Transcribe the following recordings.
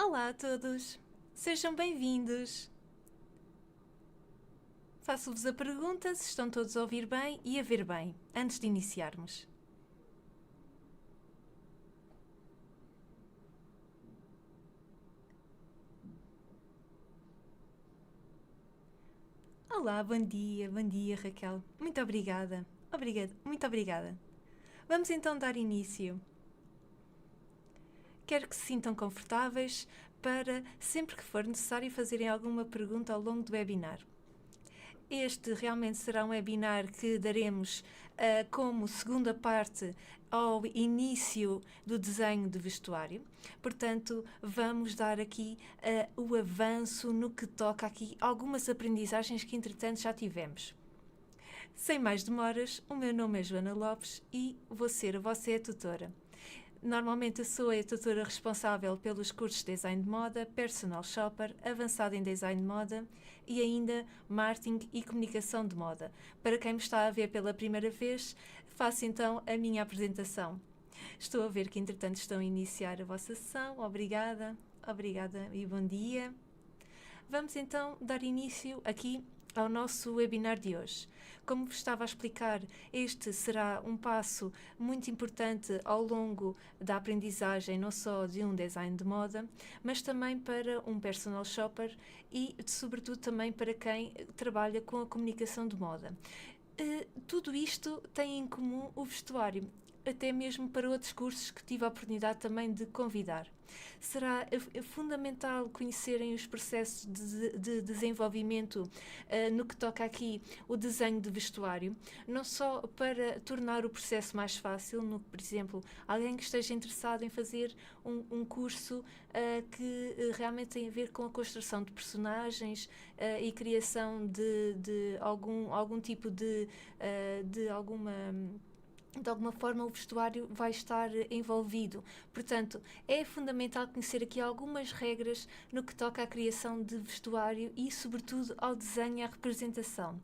Olá a todos, sejam bem-vindos. Faço-vos a pergunta se estão todos a ouvir bem e a ver bem, antes de iniciarmos. Olá, bom dia Raquel. Muito obrigada. Muito obrigada. Vamos então dar início. Quero que se sintam confortáveis para, sempre que for necessário, fazerem alguma pergunta ao longo do webinar. Este realmente será um webinar que daremos como segunda parte ao início do desenho de vestuário. Portanto, vamos dar aqui o avanço no que toca aqui algumas aprendizagens que entretanto já tivemos. Sem mais demoras, o meu nome é Joana Lopes e vou ser a vossa tutora. Normalmente eu sou a tutora responsável pelos cursos de Design de Moda, Personal Shopper, Avançado em Design de Moda e ainda Marketing e Comunicação de Moda. Para quem me está a ver pela primeira vez, faço então a minha apresentação. Estou a ver que entretanto estão a iniciar a vossa sessão. Obrigada e bom dia. Vamos então dar início aqui ao nosso webinar de hoje. Como vos estava a explicar, este será um passo muito importante ao longo da aprendizagem, não só de um design de moda, mas também para um personal shopper e, sobretudo, também para quem trabalha com a comunicação de moda. Tudo isto tem em comum o vestuário, até mesmo para outros cursos que tive a oportunidade também de convidar. Será fundamental conhecerem os processos de desenvolvimento no que toca aqui o desenho de vestuário, não só para tornar o processo mais fácil, por exemplo, alguém que esteja interessado em fazer um curso que realmente tem a ver com a construção de personagens e criação de algum tipo de alguma forma o vestuário vai estar envolvido. Portanto, é fundamental conhecer aqui algumas regras no que toca à criação de vestuário e, sobretudo, ao desenho e à representação.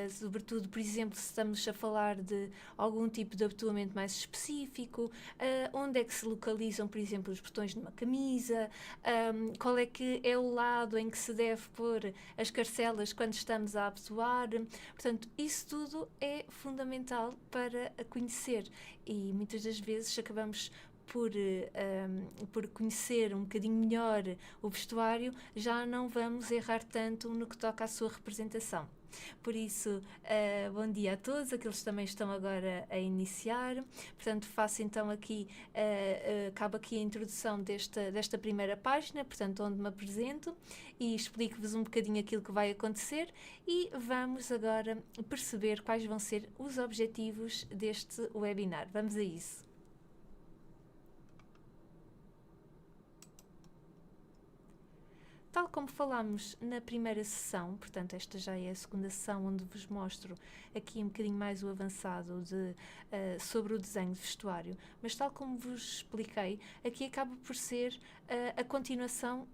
Sobretudo, por exemplo, se estamos a falar de algum tipo de abotoamento mais específico, onde é que se localizam, por exemplo, os botões de uma camisa, qual é que é o lado em que se deve pôr as carcelas quando estamos a abotoar. Portanto, isso tudo é fundamental para conhecer e muitas das vezes acabamos por conhecer um bocadinho melhor o vestuário, já não vamos errar tanto no que toca à sua representação. Por isso, bom dia a todos, aqueles que também estão agora a iniciar. Portanto, faço então aqui, acabo aqui a introdução desta primeira página, portanto, onde me apresento e explico-vos um bocadinho aquilo que vai acontecer e vamos agora perceber quais vão ser os objetivos deste webinar. Vamos a isso. Tal como falámos na primeira sessão, portanto esta já é a segunda sessão onde vos mostro aqui um bocadinho mais o avançado sobre o desenho de vestuário, mas tal como vos expliquei, aqui acaba por ser a continuação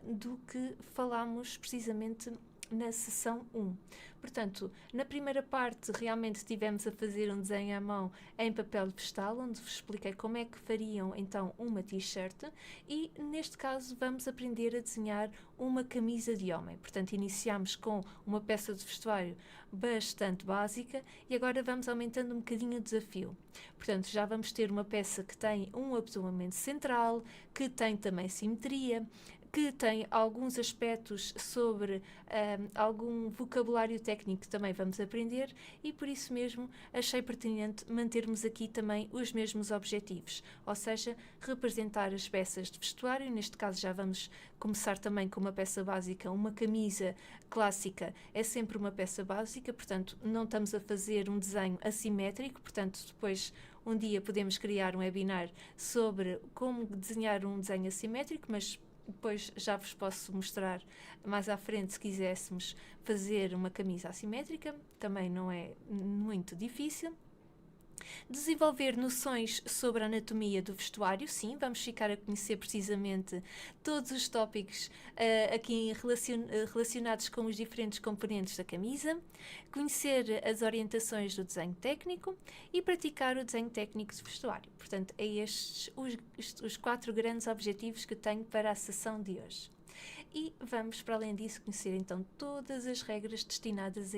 do que falámos precisamente na sessão 1. Portanto, na primeira parte realmente tivemos a fazer um desenho à mão em papel vegetal, onde vos expliquei como é que fariam então uma t-shirt e neste caso vamos aprender a desenhar uma camisa de homem. Portanto, iniciamos com uma peça de vestuário bastante básica e agora vamos aumentando um bocadinho o desafio. Portanto, já vamos ter uma peça que tem um abotoamento central, que tem também simetria, que tem alguns aspectos sobre algum vocabulário técnico que também vamos aprender e por isso mesmo achei pertinente mantermos aqui também os mesmos objetivos, ou seja, representar as peças de vestuário. Neste caso já vamos começar também com uma peça básica, uma camisa clássica é sempre uma peça básica, portanto não estamos a fazer um desenho assimétrico, portanto depois um dia podemos criar um webinar sobre como desenhar um desenho assimétrico, mas depois já vos posso mostrar mais à frente se quiséssemos fazer uma camisa assimétrica, também não é muito difícil. Desenvolver noções sobre a anatomia do vestuário, sim, vamos ficar a conhecer precisamente todos os tópicos aqui relacionados com os diferentes componentes da camisa, conhecer as orientações do desenho técnico e praticar o desenho técnico de vestuário. Portanto, é estes os 4 grandes objetivos que tenho para a sessão de hoje. E vamos, para além disso, conhecer então todas as regras destinadas a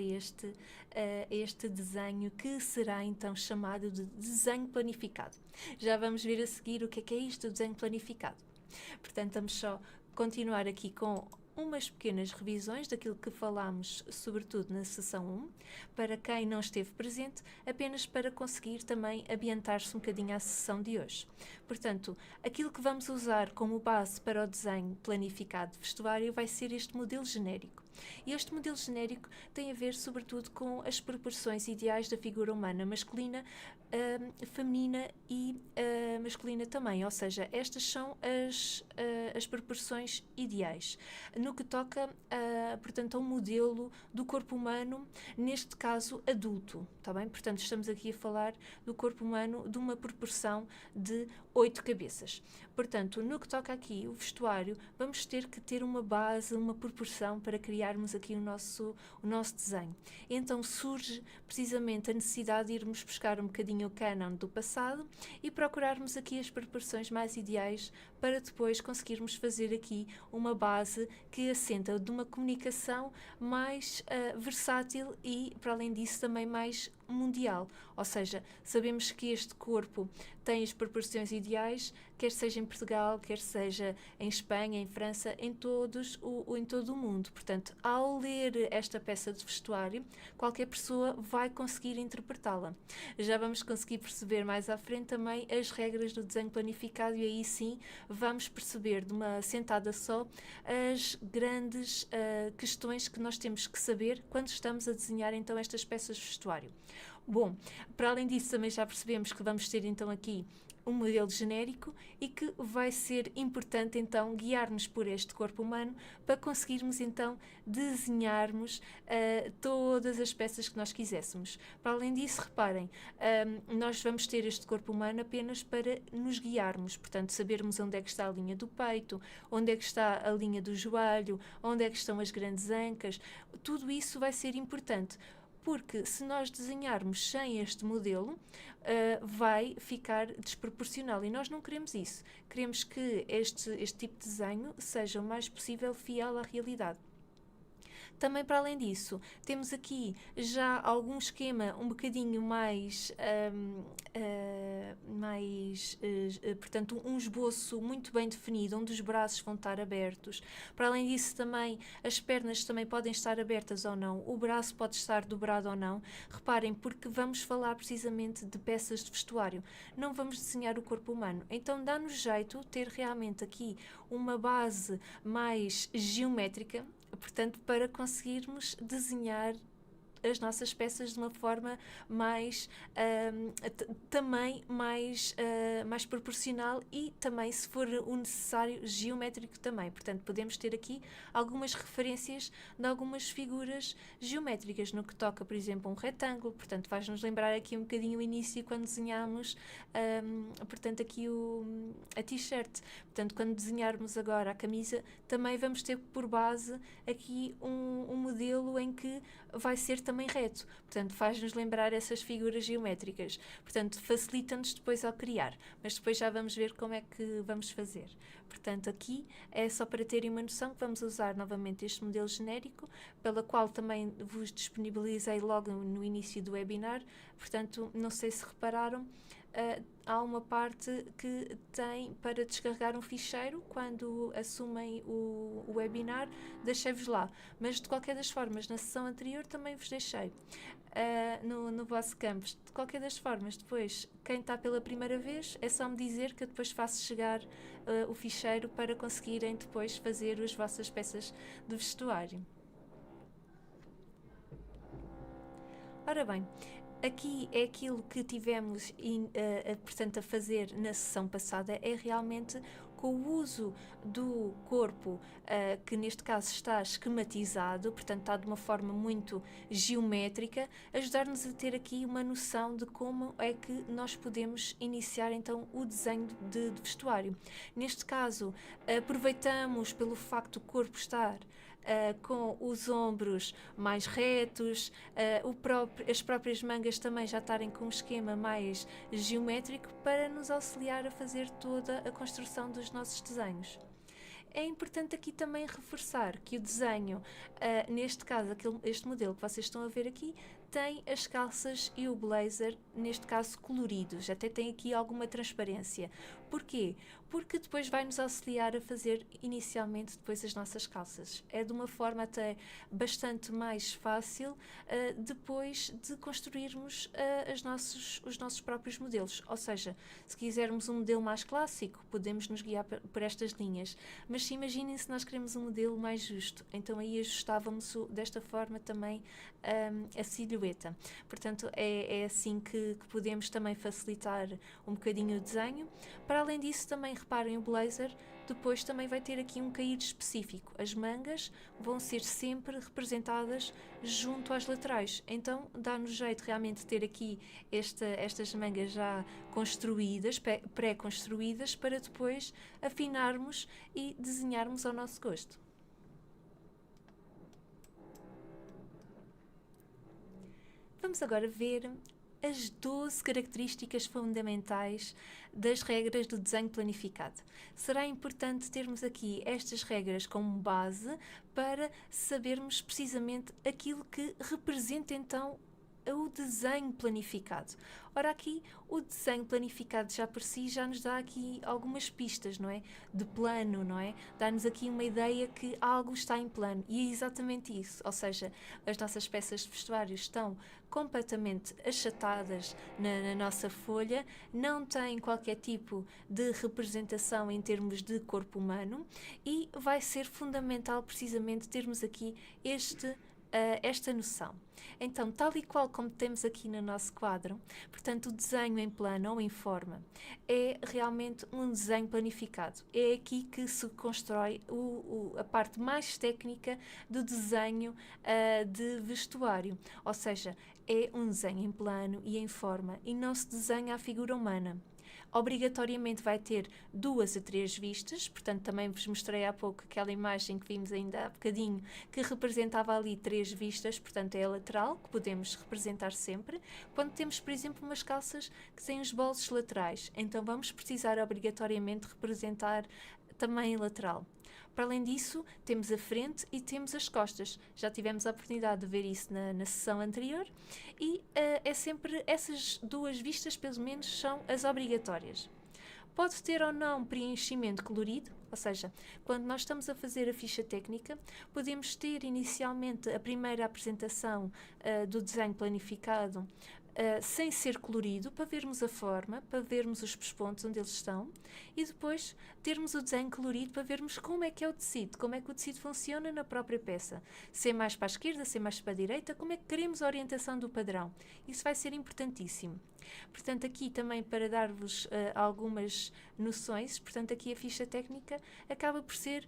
este desenho, que será então chamado de desenho planificado. Já vamos ver a seguir o que é isto, o desenho planificado. Portanto, vamos só continuar aqui com umas pequenas revisões daquilo que falámos, sobretudo na sessão 1, para quem não esteve presente, apenas para conseguir também ambientar-se um bocadinho à sessão de hoje. Portanto, aquilo que vamos usar como base para o desenho planificado de vestuário vai ser este modelo genérico. E este modelo genérico tem a ver, sobretudo, com as proporções ideais da figura humana masculina, feminina e masculina também, ou seja, estas são as proporções ideais. No que toca, portanto, a um modelo do corpo humano, neste caso adulto, está bem? Portanto, estamos aqui a falar do corpo humano de uma proporção de 8 cabeças. Portanto, no que toca aqui o vestuário, vamos ter que ter uma base, uma proporção para criarmos aqui o nosso desenho. Então surge precisamente a necessidade de irmos buscar um bocadinho o cânon do passado e procurarmos aqui as proporções mais ideais para depois conseguirmos fazer aqui uma base que assenta de uma comunicação mais versátil e, para além disso, também mais mundial. Ou seja, sabemos que este corpo tem as proporções ideais, quer seja em Portugal, quer seja em Espanha, em França, em todo o mundo. Portanto, ao ler esta peça de vestuário, qualquer pessoa vai conseguir interpretá-la. Já vamos conseguir perceber mais à frente também as regras do desenho planificado, e aí sim vamos perceber de uma sentada só as grandes questões que nós temos que saber quando estamos a desenhar então estas peças de vestuário. Bom, para além disso também já percebemos que vamos ter então aqui um modelo genérico e que vai ser importante então guiar-nos por este corpo humano para conseguirmos então desenharmos todas as peças que nós quiséssemos. Para além disso, reparem, nós vamos ter este corpo humano apenas para nos guiarmos, portanto sabermos onde é que está a linha do peito, onde é que está a linha do joelho, onde é que estão as grandes ancas, tudo isso vai ser importante. Porque se nós desenharmos sem este modelo, vai ficar desproporcional e nós não queremos isso. Queremos que este tipo de desenho seja o mais possível fiel à realidade. Também, para além disso, temos aqui já algum esquema um bocadinho mais, portanto, um esboço muito bem definido, onde os braços vão estar abertos. Para além disso, também, as pernas também podem estar abertas ou não, o braço pode estar dobrado ou não. Reparem, porque vamos falar precisamente de peças de vestuário, não vamos desenhar o corpo humano. Então, dá-nos jeito ter realmente aqui uma base mais geométrica, portanto, para conseguirmos desenhar as nossas peças de uma forma mais também mais proporcional e também, se for o necessário, geométrico também. Portanto, podemos ter aqui algumas referências de algumas figuras geométricas no que toca, por exemplo, a um retângulo. Portanto, faz-nos lembrar aqui um bocadinho o início quando desenhámos portanto, aqui a t-shirt. Portanto, quando desenharmos agora a camisa, também vamos ter por base aqui um modelo em que vai ser também reto, portanto faz-nos lembrar essas figuras geométricas, portanto facilita-nos depois ao criar, mas depois já vamos ver como é que vamos fazer. Portanto, aqui é só para terem uma noção que vamos usar novamente este modelo genérico, pela qual também vos disponibilizei logo no início do webinar. Portanto, não sei se repararam, há uma parte que tem para descarregar um ficheiro quando assumem o webinar, deixei-vos lá, mas de qualquer das formas na sessão anterior também vos deixei no vosso campus. De qualquer das formas, depois quem está pela primeira vez é só me dizer que eu depois faço chegar o ficheiro para conseguirem depois fazer as vossas peças de vestuário. Ora bem, aqui é aquilo que tivemos portanto, a fazer na sessão passada, é realmente com o uso do corpo, que neste caso está esquematizado, portanto está de uma forma muito geométrica, ajudar-nos a ter aqui uma noção de como é que nós podemos iniciar então o desenho de vestuário. Neste caso, aproveitamos pelo facto do corpo estar com os ombros mais retos, as próprias mangas também já estarem com um esquema mais geométrico para nos auxiliar a fazer toda a construção dos nossos desenhos. É importante aqui também reforçar que o desenho, neste caso, este modelo que vocês estão a ver aqui, tem as calças e o blazer, neste caso coloridos, até tem aqui alguma transparência. Porquê? Porque depois vai nos auxiliar a fazer inicialmente depois as nossas calças. É de uma forma até bastante mais fácil depois de construirmos os nossos próprios modelos. Ou seja, se quisermos um modelo mais clássico, podemos nos guiar por estas linhas. Mas se imaginem se nós queremos um modelo mais justo, então aí ajustávamos desta forma também a silhueta. Portanto, é assim que podemos também facilitar um bocadinho o desenho. Para além disso, também reparem o blazer, depois também vai ter aqui um caído específico. As mangas vão ser sempre representadas junto às laterais. Então, dá-nos jeito realmente de ter aqui estas mangas já construídas, pré-construídas, para depois afinarmos e desenharmos ao nosso gosto. Vamos agora ver as 12 características fundamentais das regras do desenho planificado. Será importante termos aqui estas regras como base para sabermos precisamente aquilo que representa então o desenho planificado. Ora, aqui o desenho planificado já por si já nos dá aqui algumas pistas, não é? De plano, não é? Dá-nos aqui uma ideia que algo está em plano, e é exatamente isso, ou seja, as nossas peças de vestuário estão completamente achatadas na nossa folha, não têm qualquer tipo de representação em termos de corpo humano, e vai ser fundamental precisamente termos aqui esta noção. Então, tal e qual como temos aqui no nosso quadro, portanto, o desenho em plano ou em forma é realmente um desenho planificado. É aqui que se constrói a parte mais técnica do desenho de vestuário. Ou seja, é um desenho em plano e em forma e não se desenha a figura humana. Obrigatoriamente vai ter 2 a 3 vistas, portanto também vos mostrei há pouco aquela imagem que vimos ainda há bocadinho, que representava ali 3 vistas, portanto é a lateral, que podemos representar sempre. Quando temos, por exemplo, umas calças que têm os bolsos laterais, então vamos precisar obrigatoriamente representar também a lateral. Para além disso, temos a frente e temos as costas. Já tivemos a oportunidade de ver isso na sessão anterior e é sempre essas 2 vistas, pelo menos, são as obrigatórias. Pode ter ou não preenchimento colorido, ou seja, quando nós estamos a fazer a ficha técnica, podemos ter inicialmente a primeira apresentação do desenho planificado sem ser colorido, para vermos a forma, para vermos os pespontos onde eles estão, e depois termos o desenho colorido para vermos como é que é o tecido, como é que o tecido funciona na própria peça. Se é mais para a esquerda, se é mais para a direita, como é que queremos a orientação do padrão. Isso vai ser importantíssimo. Portanto, aqui também para dar-vos algumas noções, portanto, aqui a ficha técnica acaba por ser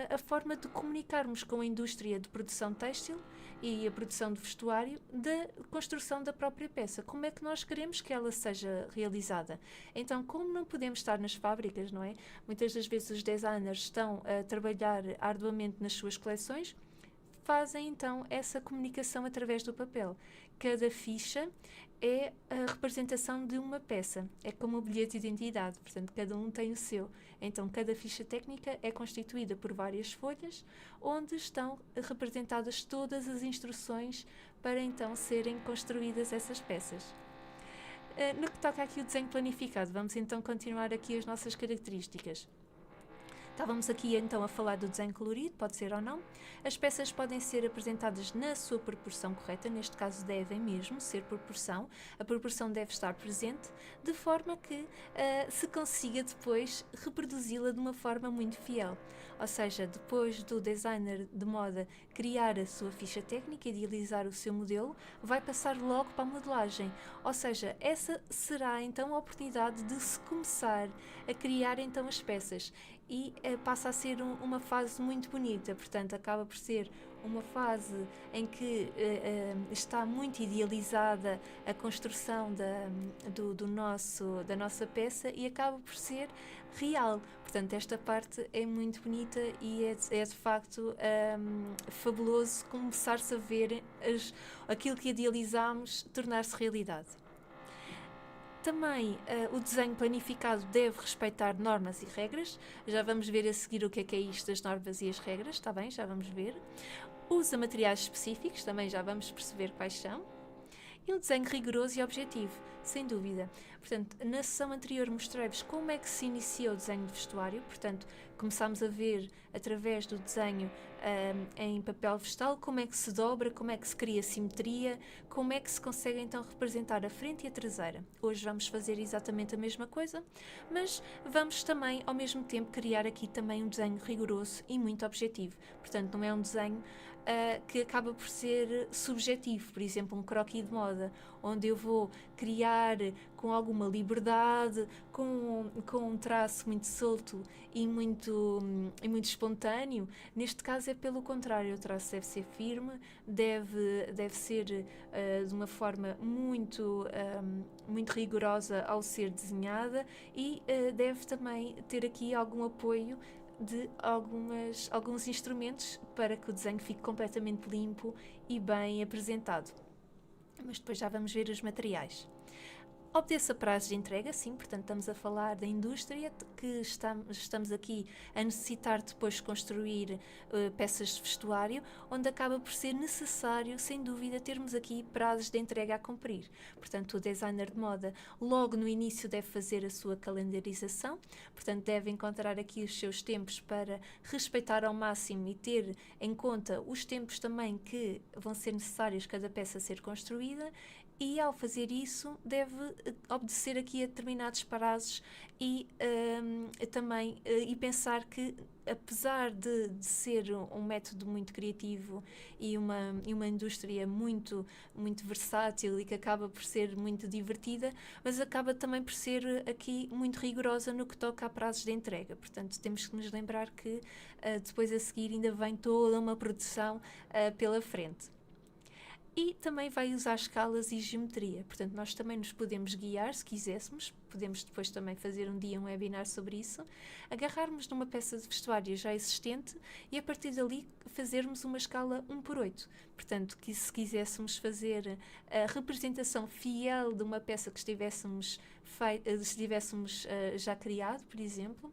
a forma de comunicarmos com a indústria de produção têxtil e a produção de vestuário da construção da própria peça. Como é que nós queremos que ela seja realizada? Então, como não podemos estar nas fábricas, não é? Muitas das vezes os designers estão a trabalhar arduamente nas suas coleções, fazem então essa comunicação através do papel. Cada ficha é a representação de uma peça, é como o bilhete de identidade, portanto cada um tem o seu. Então cada ficha técnica é constituída por várias folhas, onde estão representadas todas as instruções para então serem construídas essas peças. No que toca aqui o desenho planificado, vamos então continuar aqui as nossas características. Estávamos aqui então a falar do desenho colorido, pode ser ou não. As peças podem ser apresentadas na sua proporção correta, neste caso devem mesmo ser proporção. A proporção deve estar presente, de forma que se consiga depois reproduzi-la de uma forma muito fiel. Ou seja, depois do designer de moda criar a sua ficha técnica, idealizar o seu modelo, vai passar logo para a modelagem. Ou seja, essa será então a oportunidade de se começar a criar então as peças. E passa a ser uma fase muito bonita, portanto acaba por ser uma fase em que está muito idealizada a construção da nossa peça e acaba por ser real. Portanto, esta parte é muito bonita e é de facto fabuloso começar-se a ver aquilo que idealizámos tornar-se realidade. Também o desenho planificado deve respeitar normas e regras. Já vamos ver a seguir o que é isto das normas e as regras, está bem? Já vamos ver. Usa materiais específicos, também já vamos perceber quais são. E um desenho rigoroso e objetivo, sem dúvida. Portanto, na sessão anterior mostrei-vos como é que se inicia o desenho de vestuário. Portanto, começámos a ver através do desenho em papel vegetal como é que se dobra, como é que se cria simetria, como é que se consegue então representar a frente e a traseira. Hoje vamos fazer exatamente a mesma coisa, mas vamos também ao mesmo tempo criar aqui também um desenho rigoroso e muito objetivo. Portanto, não é um desenho que acaba por ser subjetivo, por exemplo, um croquis de moda, onde eu vou criar com alguma liberdade, com um traço muito solto e muito espontâneo. Neste caso é pelo contrário, o traço deve ser firme, deve ser de uma forma muito rigorosa ao ser desenhada e deve também ter aqui algum apoio de alguns instrumentos para que o desenho fique completamente limpo e bem apresentado. Mas depois já vamos ver os materiais. Obedeça prazos de entrega, sim, portanto estamos a falar da indústria que estamos aqui a necessitar depois construir peças de vestuário, onde acaba por ser necessário, sem dúvida, termos aqui prazos de entrega a cumprir. Portanto, o designer de moda logo no início deve fazer a sua calendarização, portanto deve encontrar aqui os seus tempos para respeitar ao máximo e ter em conta os tempos também que vão ser necessários cada peça ser construída. E ao fazer isso deve obedecer aqui a determinados prazos e também e pensar que apesar de ser um método muito criativo e uma indústria muito versátil e que acaba por ser muito divertida, mas acaba também por ser aqui muito rigorosa no que toca a prazos de entrega. Portanto, temos que nos lembrar que depois a seguir ainda vem toda uma produção pela frente. E também vai usar escalas e geometria, portanto nós também nos podemos guiar se quiséssemos, podemos depois também fazer um dia um webinar sobre isso, agarrarmos numa peça de vestuário já existente e a partir dali fazermos uma escala 1:8, portanto que se quiséssemos fazer a representação fiel de uma peça que estivéssemos já criado, por exemplo,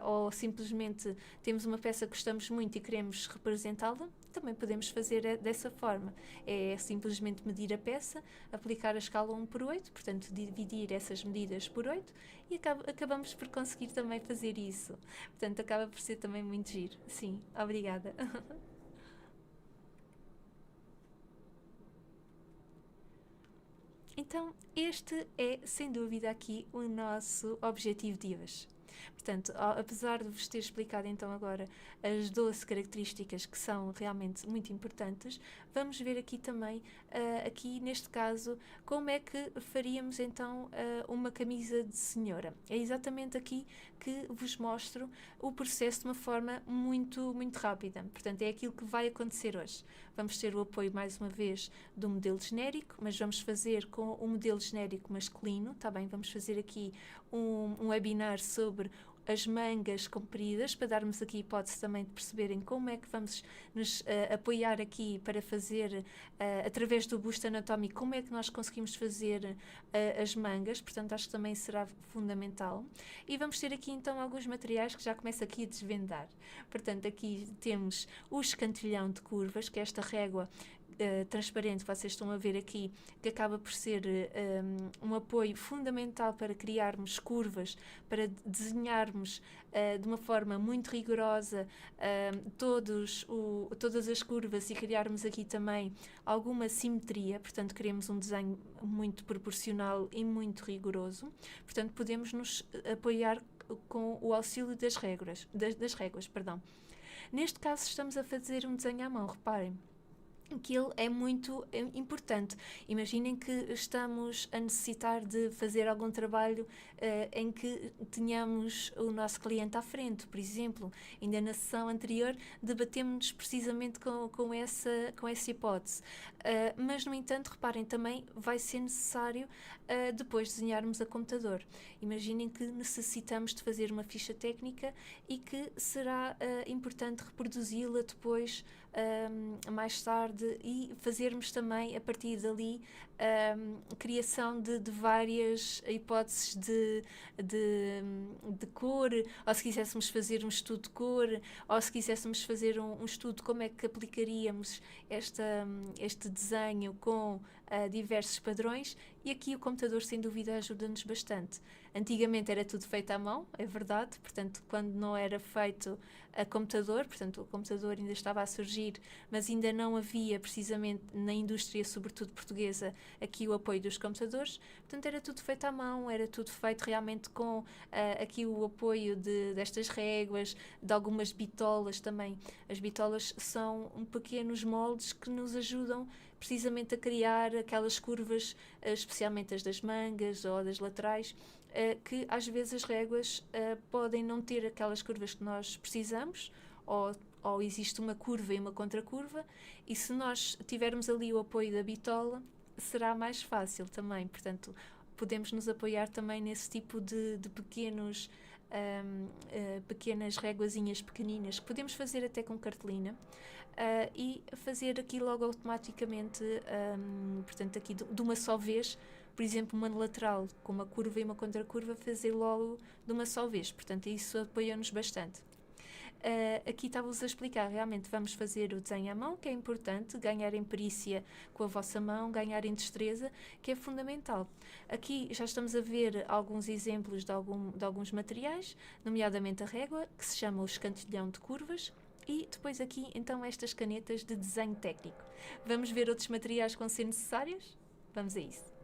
ou simplesmente temos uma peça que gostamos muito e queremos representá-la, também podemos fazer dessa forma. É simplesmente medir a peça, aplicar a escala 1:8, portanto dividir essas medidas por 8 e acabamos por conseguir também fazer isso. Portanto, acaba por ser também muito giro. Sim, obrigada. Então, este é, sem dúvida, aqui o nosso objetivo de hoje. Portanto, apesar de vos ter explicado então agora as 12 características que são realmente muito importantes, vamos ver aqui também, aqui neste caso, como é que faríamos então uma camisa de senhora. É exatamente aqui que vos mostro o processo de uma forma muito rápida. Portanto, é aquilo que vai acontecer hoje. Vamos ter o apoio, mais uma vez, do modelo genérico, mas vamos fazer com o modelo genérico masculino, tá bem? Vamos fazer aqui um webinar sobre as mangas compridas, para darmos aqui a hipótese também de perceberem como é que vamos nos apoiar aqui para fazer, através do busto anatómico, como é que nós conseguimos fazer as mangas, portanto acho que também será fundamental. E vamos ter aqui então alguns materiais que já começo aqui a desvendar. Portanto, aqui temos o escantilhão de curvas, que é esta régua transparente, vocês estão a ver aqui, que acaba por ser um apoio fundamental para criarmos curvas, para desenharmos de uma forma muito rigorosa todas as curvas e criarmos aqui também alguma simetria. Portanto, queremos um desenho muito proporcional e muito rigoroso. Portanto, podemos nos apoiar com o auxílio das réguas, perdão. Neste caso, estamos a fazer um desenho à mão, reparem que ele é muito importante. Imaginem que estamos a necessitar de fazer algum trabalho em que tenhamos o nosso cliente à frente, por exemplo. Ainda na sessão anterior debatemos precisamente com essa hipótese. Mas, no entanto, reparem, também vai ser necessário depois desenharmos a computador. Imaginem que necessitamos de fazer uma ficha técnica e que será importante reproduzi-la depois mais tarde e fazermos também a partir dali criação de várias hipóteses de cor, ou se quiséssemos fazer um estudo de cor, ou se quiséssemos fazer um estudo de como é que aplicaríamos este desenho com diversos padrões, e aqui o computador sem dúvida ajuda-nos bastante. Antigamente era tudo feito à mão, é verdade, portanto quando não era feito a computador, portanto o computador ainda estava a surgir, mas ainda não havia precisamente na indústria, sobretudo portuguesa, aqui o apoio dos computadores, portanto era tudo feito à mão, era tudo feito realmente com aqui o apoio destas réguas, de algumas bitolas também. As bitolas são pequenos moldes que nos ajudam precisamente a criar aquelas curvas, especialmente as das mangas ou das laterais, que às vezes as réguas podem não ter aquelas curvas que nós precisamos, ou existe uma curva e uma contracurva, e se nós tivermos ali o apoio da bitola, será mais fácil também. Portanto, podemos nos apoiar também nesse tipo de pequenas réguazinhas pequeninas, que podemos fazer até com cartolina, e fazer aqui logo automaticamente, portanto aqui de uma só vez, por exemplo, uma lateral com uma curva e uma contracurva, fazer logo de uma só vez. Portanto, isso apoia-nos bastante. Aqui estava-vos a explicar, realmente vamos fazer o desenho à mão, que é importante, ganhar em perícia com a vossa mão, ganhar em destreza, que é fundamental. Aqui já estamos a ver alguns exemplos de alguns materiais, nomeadamente a régua, que se chama o escantilhão de curvas, e depois aqui então estas canetas de desenho técnico. Vamos ver outros materiais que vão ser necessários? Vamos a isso.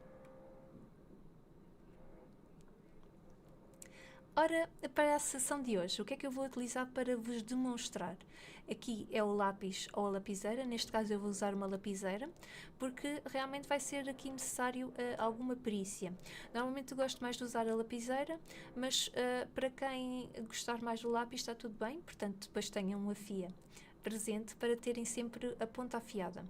Ora, para a sessão de hoje, o que é que eu vou utilizar para vos demonstrar? Aqui é o lápis ou a lapiseira, neste caso eu vou usar uma lapiseira, porque realmente vai ser aqui necessário alguma perícia. Normalmente eu gosto mais de usar a lapiseira, mas para quem gostar mais do lápis está tudo bem, portanto depois tenham uma fia presente para terem sempre a ponta afiada.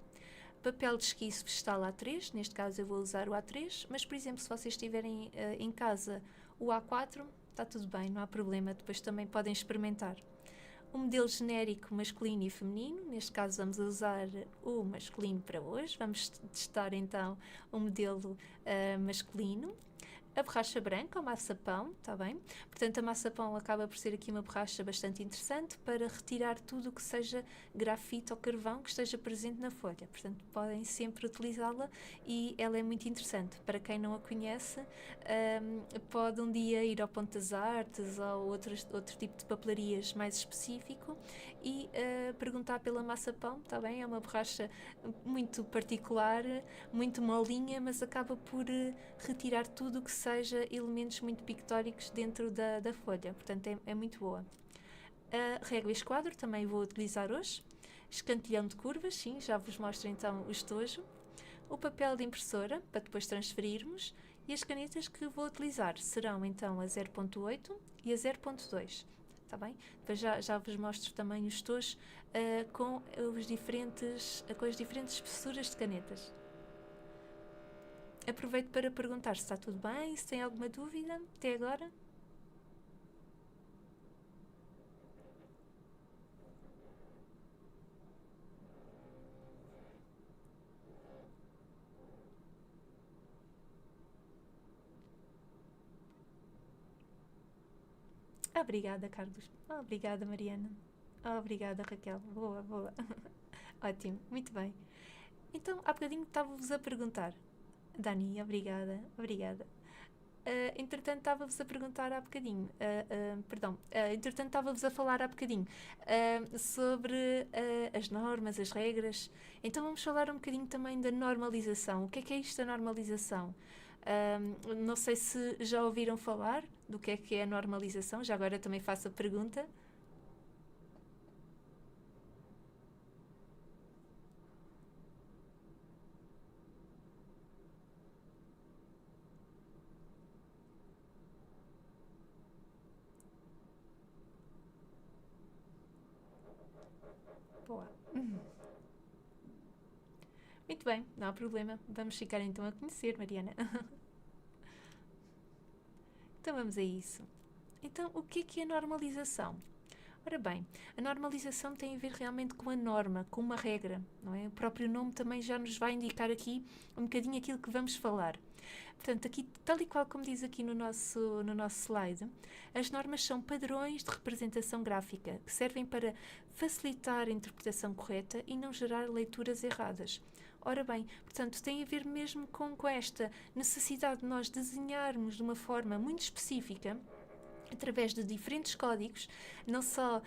Papel de esquiço vegetal A3, neste caso eu vou usar o A3, mas por exemplo se vocês tiverem em casa o A4, está tudo bem, não há problema, depois também podem experimentar. Um modelo genérico masculino e feminino, neste caso vamos usar o masculino para hoje, vamos testar então o modelo masculino. A borracha branca, ou massa-pão, está bem? Portanto, a massa-pão acaba por ser aqui uma borracha bastante interessante para retirar tudo o que seja grafite ou carvão que esteja presente na folha. Portanto, podem sempre utilizá-la e ela é muito interessante. Para quem não a conhece, pode um dia ir ao Ponto das Artes ou outro tipo de papelarias mais específico e perguntar pela massa-pão, está bem? É uma borracha muito particular, muito molinha, mas acaba por retirar tudo o que seja elementos muito pictóricos dentro da folha, portanto é muito boa. A régua e esquadro também vou utilizar hoje. Escantilhão de curvas, sim, já vos mostro então o estojo. O papel de impressora, para depois transferirmos. E as canetas que vou utilizar serão então a 0.8 e a 0.2. Está bem? Depois já vos mostro também os estojos com as diferentes espessuras de canetas. Aproveito para perguntar se está tudo bem, se tem alguma dúvida até agora. Obrigada, Carlos. Obrigada, Mariana. Obrigada, Raquel. Boa, boa. Ótimo, muito bem. Então, há bocadinho estava-vos a perguntar. Dani, obrigada, obrigada. Entretanto, estava-vos a perguntar há bocadinho, perdão, entretanto, estava-vos a falar há bocadinho sobre as normas, as regras. Então, vamos falar um bocadinho também da normalização. O que é isto da normalização? Não sei se já ouviram falar do que é a normalização, já agora também faço a pergunta. Boa. Muito bem, não há problema. Vamos ficar então a conhecer, Mariana. Então vamos a isso. Então, o que é normalização? Ora bem, a normalização tem a ver realmente com a norma, com uma regra, não é? O próprio nome também já nos vai indicar aqui um bocadinho aquilo que vamos falar. Portanto, aqui, tal e qual como diz aqui no nosso slide, as normas são padrões de representação gráfica que servem para facilitar a interpretação correta e não gerar leituras erradas. Ora bem, portanto, tem a ver mesmo com esta necessidade de nós desenharmos de uma forma muito específica através de diferentes códigos, não só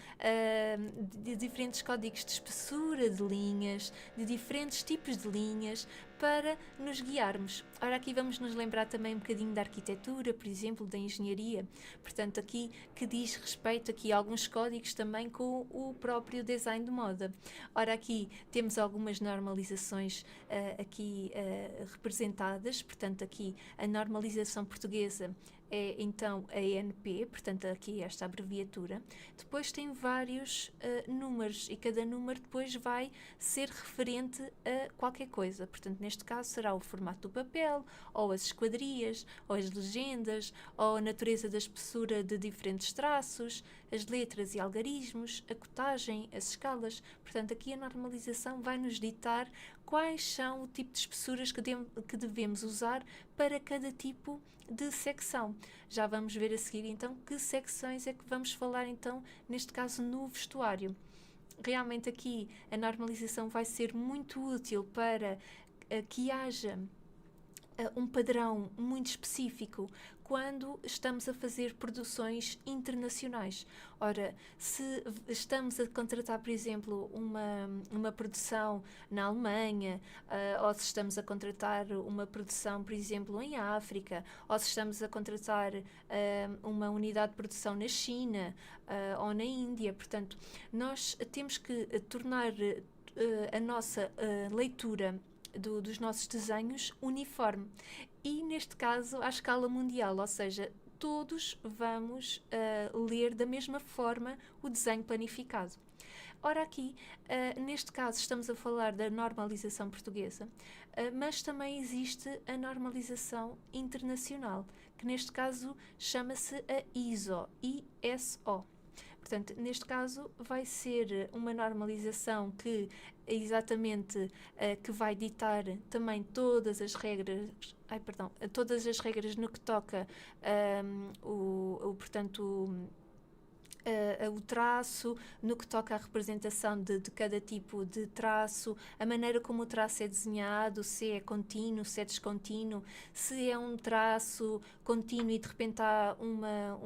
de diferentes códigos de espessura de linhas, de diferentes tipos de linhas, para nos guiarmos. Ora, aqui vamos nos lembrar também um bocadinho da arquitetura, por exemplo, da engenharia. Portanto, aqui que diz respeito aqui a alguns códigos também com o próprio design de moda. Ora, aqui temos algumas normalizações aqui representadas, portanto, aqui a normalização portuguesa é então a ENP, portanto aqui esta abreviatura. Depois tem vários números e cada número depois vai ser referente a qualquer coisa. Portanto, neste caso será o formato do papel, ou as esquadrias, ou as legendas, ou a natureza da espessura de diferentes traços, as letras e algarismos, a cotagem, as escalas. Portanto, aqui a normalização vai nos ditar quais são o tipo de espessuras que devemos usar para cada tipo de secção. Já vamos ver a seguir então que secções é que vamos falar então, neste caso no vestuário. Realmente aqui a normalização vai ser muito útil para que haja um padrão muito específico quando estamos a fazer produções internacionais. Ora, se estamos a contratar, por exemplo, uma produção na Alemanha, ou se estamos a contratar uma produção, por exemplo, em África, ou se estamos a contratar uma unidade de produção na China ou na Índia, portanto, nós temos que tornar a nossa leitura dos nossos desenhos uniforme e, neste caso, à escala mundial, ou seja, todos vamos ler da mesma forma o desenho planificado. Ora, aqui, neste caso, estamos a falar da normalização portuguesa, mas também existe a normalização internacional, que neste caso chama-se a ISO, ISO. Portanto, neste caso vai ser uma normalização que exatamente que vai ditar também todas as regras, todas as regras no que toca portanto, o traço, no que toca à representação de cada tipo de traço, a maneira como o traço é desenhado, se é contínuo, se é descontínuo, se é um traço contínuo e de repente há uma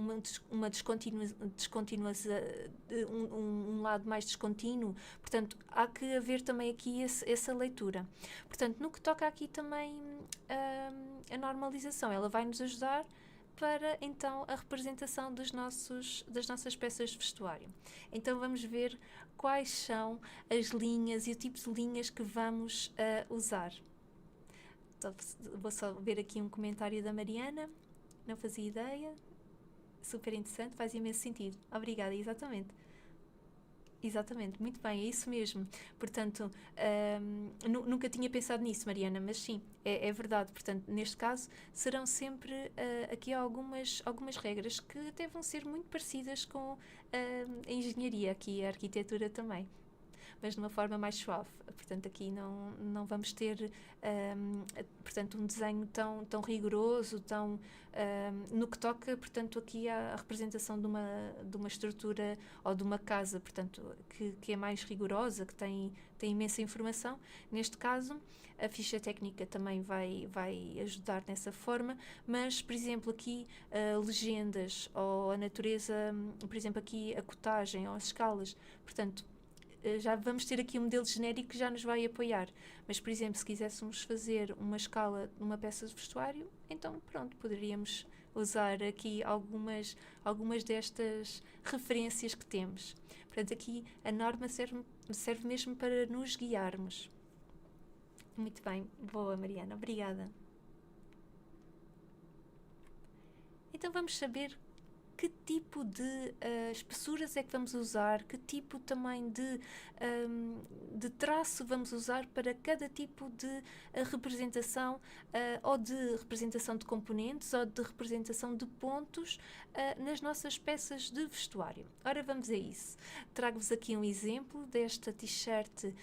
um lado mais descontínuo. Portanto, há que haver também aqui essa leitura. Portanto, no que toca aqui também a normalização, ela vai nos ajudar para então a representação das nossas peças de vestuário. Então vamos ver quais são as linhas e o tipo de linhas que vamos usar. Então, vou só ver aqui um comentário da Mariana, não fazia ideia, super interessante, faz imenso sentido. Obrigada, exatamente. Exatamente, muito bem, é isso mesmo. Portanto, nunca tinha pensado nisso, Mariana, mas sim, é verdade. Portanto, neste caso, serão sempre aqui algumas regras que até vão ser muito parecidas com a engenharia, aqui a arquitetura também. mas de uma forma mais suave. Portanto, aqui não vamos ter portanto, um desenho tão rigoroso, no que toca, portanto, aqui à representação de uma estrutura ou de uma casa, portanto, que é mais rigorosa, que tem imensa informação. Neste caso, a ficha técnica também vai ajudar nessa forma, mas, por exemplo, aqui legendas ou a natureza, por exemplo, aqui a cotagem ou as escalas, portanto, já vamos ter aqui um modelo genérico que já nos vai apoiar. Mas, por exemplo, se quiséssemos fazer uma escala numa peça de vestuário, então, pronto, poderíamos usar aqui algumas destas referências que temos. Portanto, aqui a norma serve mesmo para nos guiarmos. Muito bem, boa, Mariana, obrigada. Então vamos saber que tipo de espessuras é que vamos usar, que tipo também de traço vamos usar para cada tipo de representação, ou de representação de componentes, ou de representação de pontos nas nossas peças de vestuário. Ora, vamos a isso. Trago-vos aqui um exemplo desta t-shirt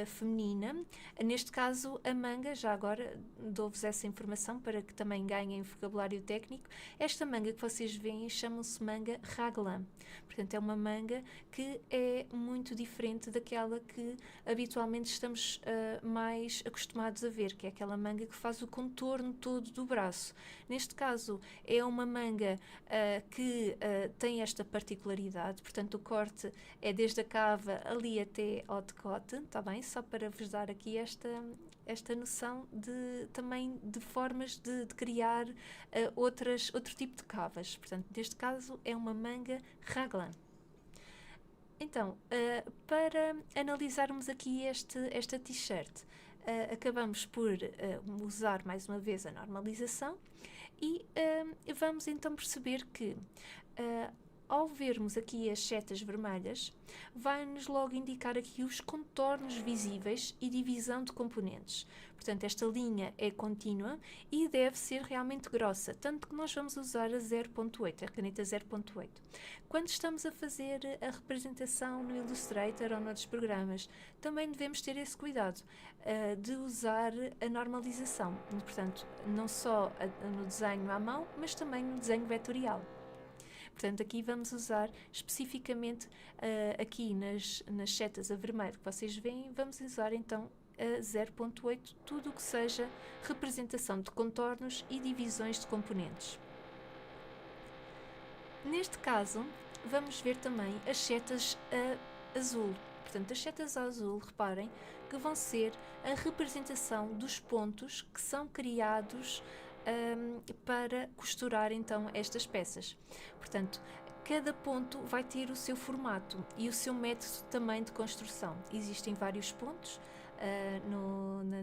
feminina. Neste caso, a manga, já agora dou-vos essa informação para que também ganhem vocabulário técnico. Esta manga que vocês veem chama-se manga raglan. Portanto, é uma manga que é muito diferente daquela que habitualmente estamos mais acostumados a ver, que é aquela manga que faz o contorno todo do braço. Neste caso, é uma manga que tem esta particularidade, portanto, o corte é desde a cava ali até ao decote, está bem? Só para vos dar aqui esta noção também de formas de criar outro tipo de cavas. Portanto, neste caso é uma manga raglan. Então, para analisarmos aqui esta t-shirt, acabamos por usar mais uma vez a normalização e vamos então perceber que ao vermos aqui as setas vermelhas, vai-nos logo indicar aqui os contornos visíveis e divisão de componentes. Portanto, esta linha é contínua e deve ser realmente grossa, tanto que nós vamos usar a 0.8, a caneta 0.8. Quando estamos a fazer a representação no Illustrator ou noutros programas, também devemos ter esse cuidado de usar a normalização. Portanto, não só no desenho à mão, mas também no desenho vetorial. Portanto, aqui vamos usar especificamente aqui nas setas a vermelho que vocês veem, vamos usar então a 0.8, tudo o que seja representação de contornos e divisões de componentes. Neste caso, vamos ver também as setas a azul. Portanto, as setas a azul, reparem, que vão ser a representação dos pontos que são criados para costurar então estas peças. Portanto, cada ponto vai ter o seu formato e o seu método também de construção. Existem vários pontos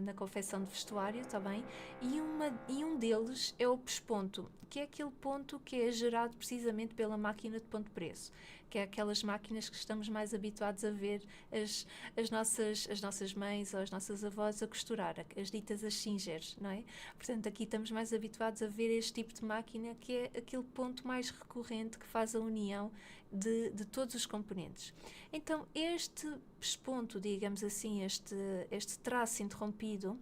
na confecção de vestuário, está bem? E um deles é o pesponto, que é aquele ponto que é gerado precisamente pela máquina de ponto preso, que é aquelas máquinas que estamos mais habituados a ver as nossas mães ou as nossas avós a costurar, as ditas as singers, não é? Portanto, aqui estamos mais habituados a ver este tipo de máquina, que é aquele ponto mais recorrente que faz a união de todos os componentes. Então, este pesponto, digamos assim, este traço interrompido,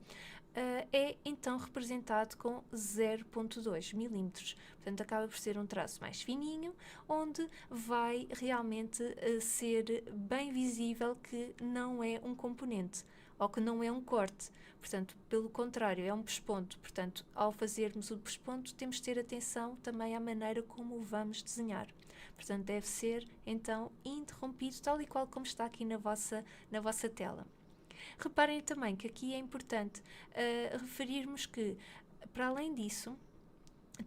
é então representado com 0.2 milímetros. Portanto, acaba por ser um traço mais fininho, onde vai realmente ser bem visível que não é um componente ou que não é um corte. Portanto, pelo contrário, é um pesponto. Portanto, ao fazermos o pesponto, temos de ter atenção também à maneira como o vamos desenhar. Portanto, deve ser então interrompido, tal e qual como está aqui na vossa tela. Reparem também que aqui é importante referirmos que, para além disso,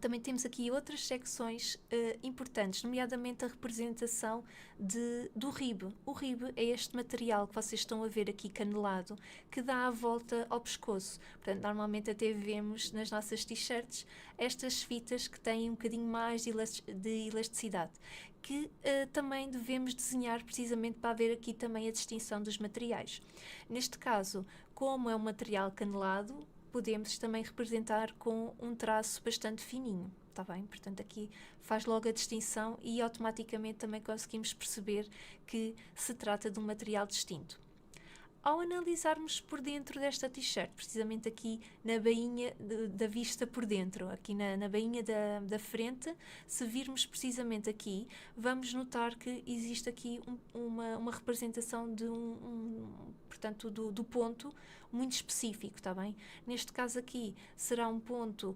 também temos aqui outras secções importantes, nomeadamente a representação do ribe. O ribe é este material que vocês estão a ver aqui canelado, que dá a volta ao pescoço. Portanto, normalmente até vemos nas nossas t-shirts estas fitas que têm um bocadinho mais de elasticidade, que também devemos desenhar precisamente para haver aqui também a distinção dos materiais. Neste caso, como é um material canelado, podemos também representar com um traço bastante fininho, está bem? Portanto, aqui faz logo a distinção e automaticamente também conseguimos perceber que se trata de um material distinto. Ao analisarmos por dentro desta t-shirt, precisamente aqui na bainha da vista por dentro, aqui na bainha da frente, se virmos precisamente aqui, vamos notar que existe aqui uma representação de portanto, do ponto muito específico, está bem? Neste caso aqui será um ponto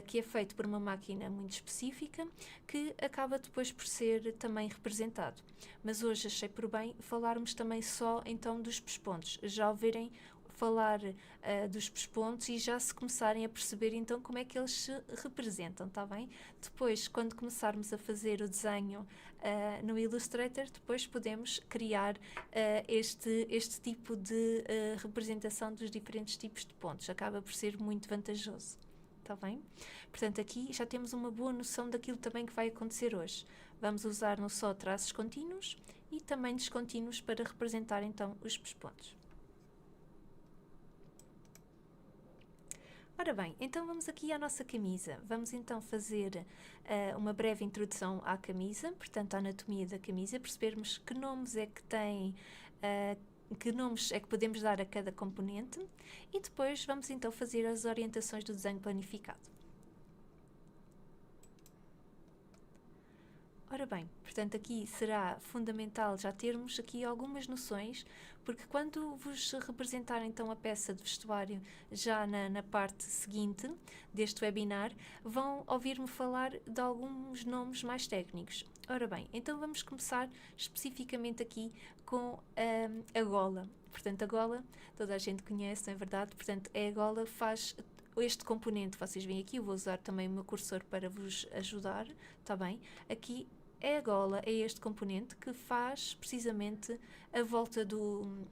que é feito por uma máquina muito específica, que acaba depois por ser também representado. Mas hoje achei por bem falarmos também só então dos pespontos. Já ouvirem falar dos pespontos e já se começarem a perceber então como é que eles se representam, está bem? Depois, quando começarmos a fazer o desenho no Illustrator, depois podemos criar este tipo de representação dos diferentes tipos de pontos. Acaba por ser muito vantajoso, está bem? Portanto, aqui já temos uma boa noção daquilo também que vai acontecer hoje. Vamos usar não só traços contínuos e também descontínuos para representar então os pespontos. Ora bem, então vamos aqui à nossa camisa. Vamos então fazer uma breve introdução à camisa, portanto, à anatomia da camisa, percebermos que nomes é que tem, que nomes é que podemos dar a cada componente e depois vamos então fazer as orientações do desenho planificado. Ora bem, portanto aqui será fundamental já termos aqui algumas noções, porque quando vos representar então a peça de vestuário já na parte seguinte deste webinar, vão ouvir-me falar de alguns nomes mais técnicos. Ora bem, então vamos começar especificamente aqui com a gola. Portanto, a gola, toda a gente conhece, não é verdade? Portanto, a gola faz este componente, vocês veem aqui, eu vou usar também o meu cursor para vos ajudar, está bem? Aqui é a gola, é este componente que faz precisamente a volta do,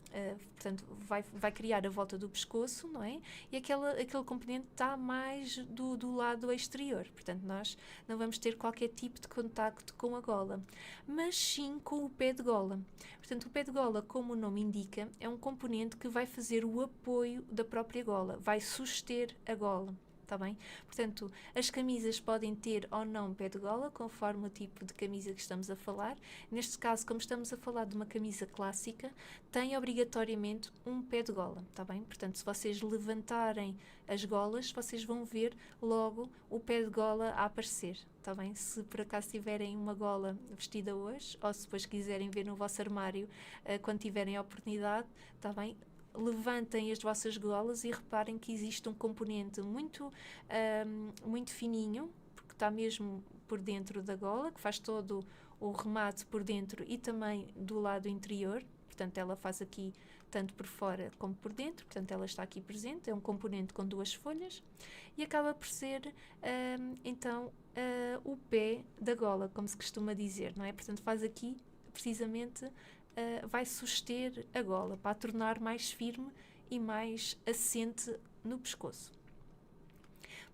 portanto, vai criar a volta do pescoço, não é? E aquele componente está mais do lado exterior, portanto nós não vamos ter qualquer tipo de contacto com a gola, mas sim com o pé de gola. Portanto, o pé de gola, como o nome indica, é um componente que vai fazer o apoio da própria gola, vai suster a gola. Está bem? Portanto, as camisas podem ter ou não pé de gola, conforme o tipo de camisa que estamos a falar. Neste caso, como estamos a falar de uma camisa clássica, tem obrigatoriamente um pé de gola, está bem? Portanto, se vocês levantarem as golas, vocês vão ver logo o pé de gola a aparecer, está bem? Se por acaso tiverem uma gola vestida hoje, ou se depois quiserem ver no vosso armário, quando tiverem a oportunidade, está bem? Levantem as vossas golas e reparem que existe um componente muito fininho, porque está mesmo por dentro da gola, que faz todo o remate por dentro e também do lado interior. Portanto, ela faz aqui tanto por fora como por dentro, portanto ela está aqui presente, é um componente com duas folhas e acaba por ser então o pé da gola, como se costuma dizer, não é? Portanto, faz aqui precisamente vai suster a gola para a tornar mais firme e mais assente no pescoço.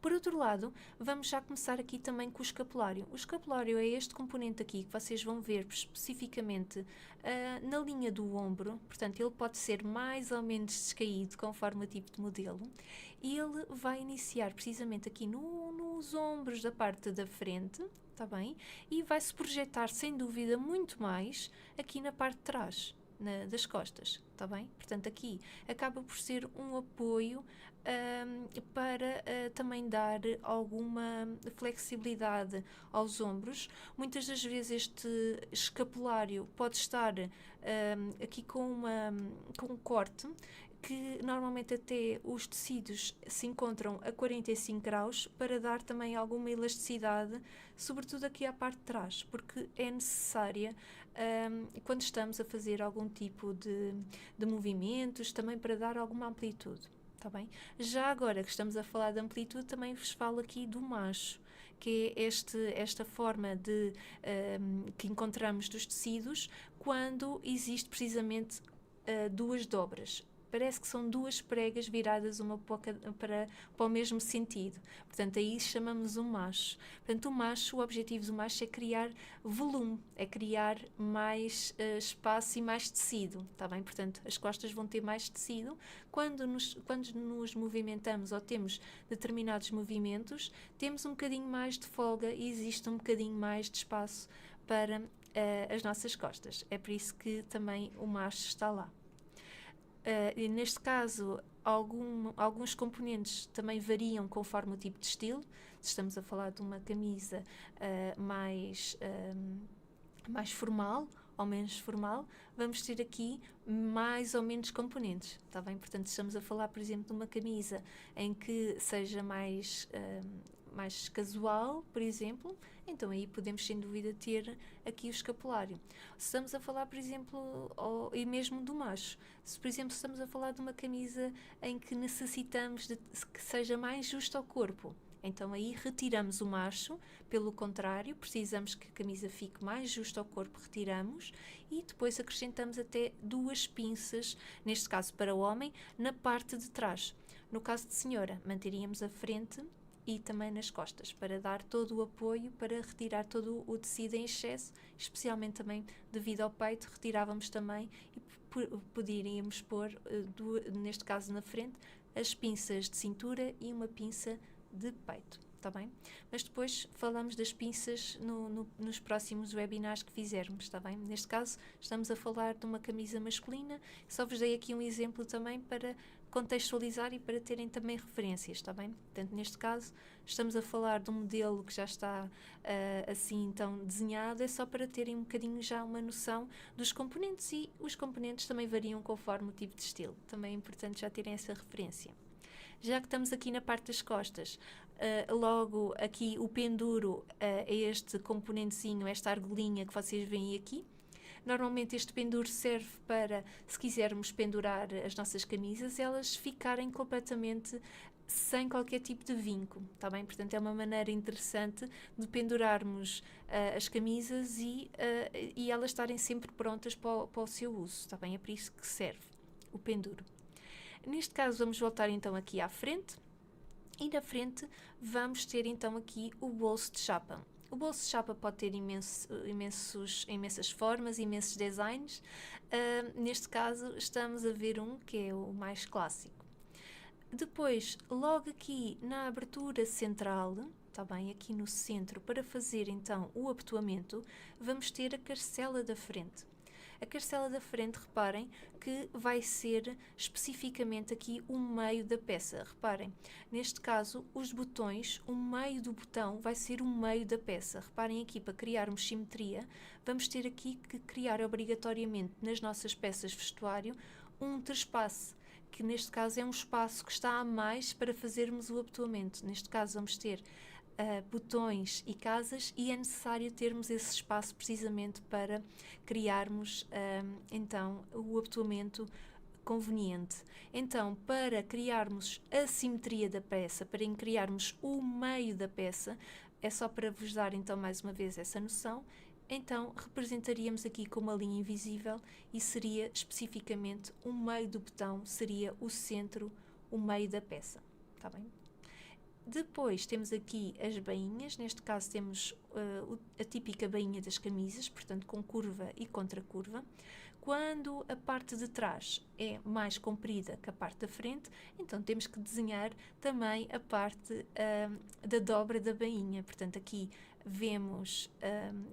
Por outro lado, vamos já começar aqui também com o escapulário. O escapulário é este componente aqui que vocês vão ver especificamente na linha do ombro, portanto ele pode ser mais ou menos descaído conforme o tipo de modelo e ele vai iniciar precisamente aqui nos ombros da parte da frente, está bem? E vai-se projetar sem dúvida muito mais aqui na parte de trás, das costas, está bem? Portanto aqui acaba por ser um apoio para também dar alguma flexibilidade aos ombros. Muitas das vezes este escapulário pode estar aqui com um corte que normalmente até os tecidos se encontram a 45 graus para dar também alguma elasticidade, sobretudo aqui à parte de trás, porque é necessária quando estamos a fazer algum tipo de movimentos, também para dar alguma amplitude. Tá bem? Já agora que estamos a falar de amplitude, também vos falo aqui do macho, que é esta forma que encontramos dos tecidos quando existe precisamente duas dobras. Parece que são duas pregas viradas uma para o mesmo sentido. Portanto, aí chamamos um macho. Portanto, o objetivo do macho é criar volume, é criar mais espaço e mais tecido, está bem? Portanto, as costas vão ter mais tecido. Quando nos movimentamos ou temos determinados movimentos, temos um bocadinho mais de folga e existe um bocadinho mais de espaço para as nossas costas. É por isso que também o macho está lá. E neste caso, alguns componentes também variam conforme o tipo de estilo. Se estamos a falar de uma camisa mais formal ou menos formal, vamos ter aqui mais ou menos componentes, está bem? Portanto, estamos a falar, por exemplo, de uma camisa em que seja mais casual, por exemplo, então aí podemos sem dúvida ter aqui o escapulário. Se estamos a falar, por exemplo, e mesmo do macho, se por exemplo estamos a falar de uma camisa em que necessitamos que seja mais justa ao corpo, então aí retiramos o macho, pelo contrário, precisamos que a camisa fique mais justa ao corpo, retiramos e depois acrescentamos até 2 pinças, neste caso para o homem, na parte de trás. No caso de senhora, manteríamos a frente e também nas costas, para dar todo o apoio, para retirar todo o tecido em excesso, especialmente também devido ao peito, retirávamos também e poderíamos pôr, neste caso na frente, as pinças de cintura e uma pinça de peito, está bem? Mas depois falamos das pinças nos próximos webinars que fizermos, está bem? Neste caso estamos a falar de uma camisa masculina, só vos dei aqui um exemplo também para contextualizar e para terem também referências, está bem? Portanto, neste caso estamos a falar de um modelo que já está assim então desenhado, é só para terem um bocadinho já uma noção dos componentes, e os componentes também variam conforme o tipo de estilo, também é importante já terem essa referência. Já que estamos aqui na parte das costas, logo aqui o penduro é este componentezinho, esta argolinha que vocês veem aqui. Normalmente este penduro serve para, se quisermos pendurar as nossas camisas, elas ficarem completamente sem qualquer tipo de vinco, está bem? Portanto, é uma maneira interessante de pendurarmos as camisas e elas estarem sempre prontas para o seu uso, está bem? É para isso que serve o penduro. Neste caso vamos voltar então aqui à frente e na frente vamos ter então aqui o bolso de chapa. O bolso de chapa pode ter imensas formas, imensos designs. Neste caso estamos a ver um que é o mais clássico. Depois, logo aqui na abertura central, está bem, aqui no centro, para fazer então o abotoamento, vamos ter a carcela da frente. A carcela da frente, reparem que vai ser especificamente aqui o meio da peça. Reparem, neste caso, os botões, o meio do botão vai ser o meio da peça. Reparem aqui, para criarmos simetria, vamos ter aqui que criar obrigatoriamente nas nossas peças de vestuário um trespasse, que neste caso é um espaço que está a mais para fazermos o abotoamento. Neste caso vamos ter botões e casas e é necessário termos esse espaço precisamente para criarmos então o abotoamento conveniente. Então, para criarmos a simetria da peça, para criarmos o meio da peça, é só para vos dar então mais uma vez essa noção. Então, representaríamos aqui com uma linha invisível e seria especificamente o meio do botão, seria o centro, o meio da peça, está bem? Depois temos aqui as bainhas, neste caso temos a típica bainha das camisas, portanto com curva e contracurva. Quando a parte de trás é mais comprida que a parte da frente, então temos que desenhar também a parte da dobra da bainha. Portanto, aqui vemos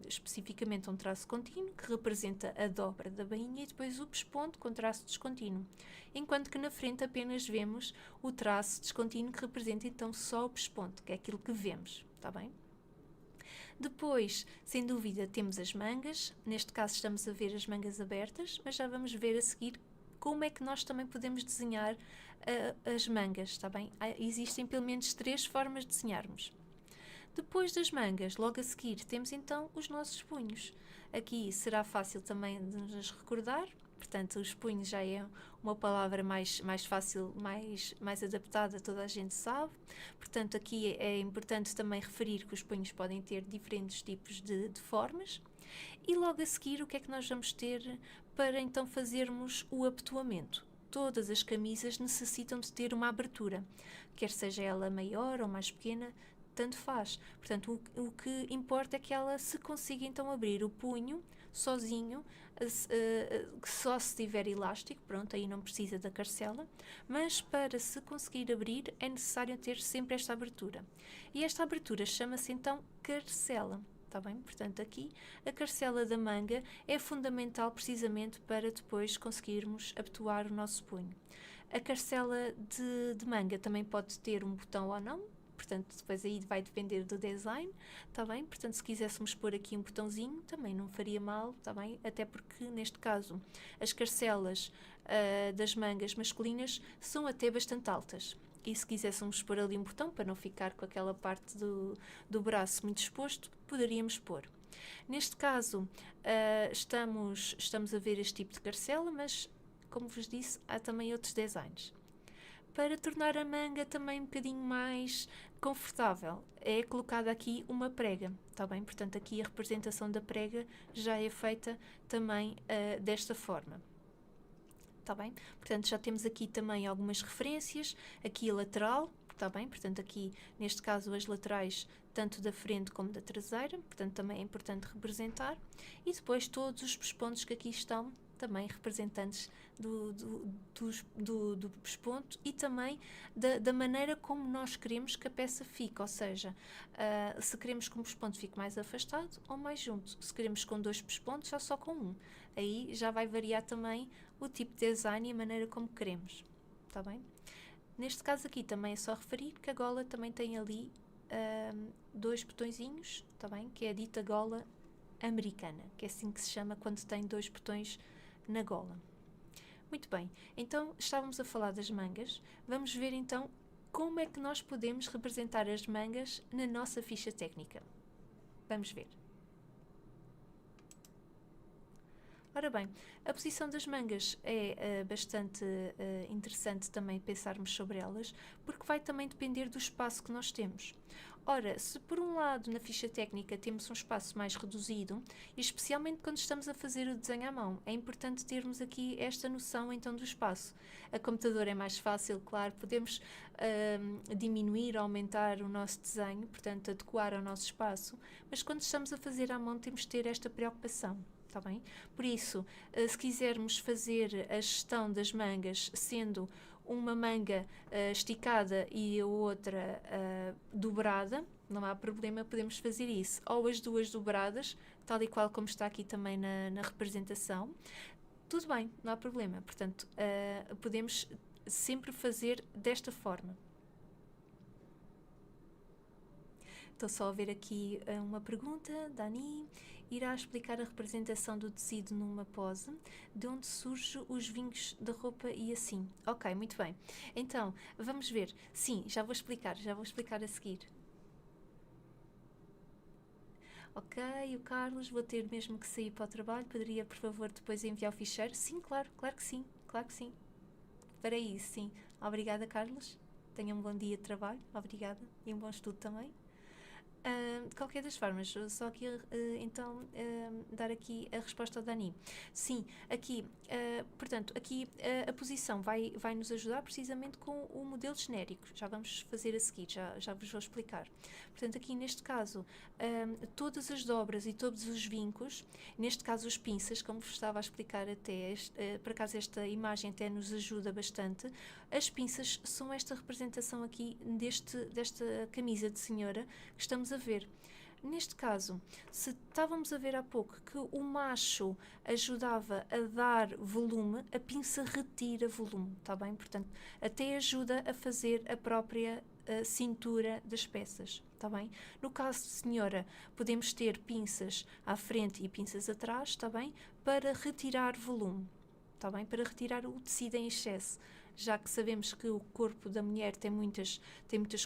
especificamente um traço contínuo que representa a dobra da bainha e depois o pesponto com traço descontínuo. Enquanto que na frente apenas vemos o traço descontínuo que representa então só o pesponto, que é aquilo que vemos, está bem? Depois, sem dúvida, temos as mangas. Neste caso estamos a ver as mangas abertas, mas já vamos ver a seguir como é que nós também podemos desenhar as mangas, está bem? Existem pelo menos 3 formas de desenharmos. Depois das mangas, logo a seguir, temos então os nossos punhos. Aqui será fácil também de nos recordar, portanto, os punhos já é uma palavra mais fácil, mais adaptada, toda a gente sabe. Portanto, aqui é importante também referir que os punhos podem ter diferentes tipos de formas. E logo a seguir, o que é que nós vamos ter para então fazermos o abotoamento? Todas as camisas necessitam de ter uma abertura, quer seja ela maior ou mais pequena, tanto faz. Portanto, o que importa é que ela se consiga então abrir o punho sozinho, só se tiver elástico, pronto, aí não precisa da carcela, mas para se conseguir abrir é necessário ter sempre esta abertura. E esta abertura chama-se então carcela, Está bem? Portanto, aqui a carcela da manga é fundamental precisamente para depois conseguirmos abotoar o nosso punho. A carcela de manga também pode ter um botão ou não, portanto, depois aí vai depender do design, está bem? Portanto, se quiséssemos pôr aqui um botãozinho, também não faria mal, está bem? Até porque, neste caso, as carcelas das mangas masculinas são até bastante altas. E se quiséssemos pôr ali um botão, para não ficar com aquela parte do braço muito exposto, poderíamos pôr. Neste caso, estamos a ver este tipo de carcela, mas, como vos disse, há também outros designs. Para tornar a manga também um bocadinho mais confortável, é colocada aqui uma prega, está bem? Portanto, aqui a representação da prega já é feita também desta forma. Está bem? Portanto, já temos aqui também algumas referências, aqui a lateral, está bem? Portanto, aqui, neste caso, as laterais, tanto da frente como da traseira, portanto, também é importante representar. E depois todos os pespontos que aqui estão, também representantes do pesponto e também da maneira como nós queremos que a peça fique, ou seja, se queremos que um pesponto fique mais afastado ou mais junto, se queremos com 2 pespontos ou só com um, aí já vai variar também o tipo de design e a maneira como queremos, está bem? Neste caso aqui também é só referir que a gola também tem ali 2 botõezinhos, está bem? Que é a dita gola americana, que é assim que se chama quando tem 2 botões na gola. Muito bem, então estávamos a falar das mangas, vamos ver então como é que nós podemos representar as mangas na nossa ficha técnica. Vamos ver. Ora bem, a posição das mangas é bastante interessante também pensarmos sobre elas, porque vai também depender do espaço que nós temos. Ora, se por um lado na ficha técnica temos um espaço mais reduzido, e especialmente quando estamos a fazer o desenho à mão, é importante termos aqui esta noção então do espaço. A computador é mais fácil, claro, podemos diminuir, aumentar o nosso desenho, portanto adequar ao nosso espaço, mas quando estamos a fazer à mão temos de ter esta preocupação. Está bem? Por isso, se quisermos fazer a gestão das mangas sendo uma manga esticada e a outra dobrada, não há problema, podemos fazer isso. Ou as duas dobradas, tal e qual como está aqui também na representação. Tudo bem, não há problema. Portanto, podemos sempre fazer desta forma. Estou só a ver aqui uma pergunta, Dani. Irá explicar a representação do tecido numa pose, de onde surgem os vincos da roupa e assim. Ok, muito bem. Então, vamos ver. Sim, já vou explicar a seguir. Ok, o Carlos, vou ter mesmo que sair para o trabalho. Poderia, por favor, depois enviar o ficheiro? Sim, claro que sim, claro que sim. Para isso, sim. Obrigada, Carlos. Tenha um bom dia de trabalho. Obrigada. E um bom estudo também. De qualquer das formas, só aqui então dar aqui a resposta ao Dani. Sim, aqui, portanto, aqui a posição vai nos ajudar precisamente com o modelo genérico. Já vamos fazer a seguir, já vos vou explicar. Portanto, aqui neste caso, todas as dobras e todos os vincos, neste caso os pinças, como vos estava a explicar até, por acaso esta imagem até nos ajuda bastante, as pinças são esta representação aqui desta camisa de senhora que estamos a ver. Neste caso, se estávamos a ver há pouco que o macho ajudava a dar volume, a pinça retira volume, está bem? Portanto, até ajuda a fazer a própria cintura das peças, está bem? No caso de senhora, podemos ter pinças à frente e pinças atrás, está bem? Para retirar volume, está bem? Para retirar o tecido em excesso. Já que sabemos que o corpo da mulher tem muitas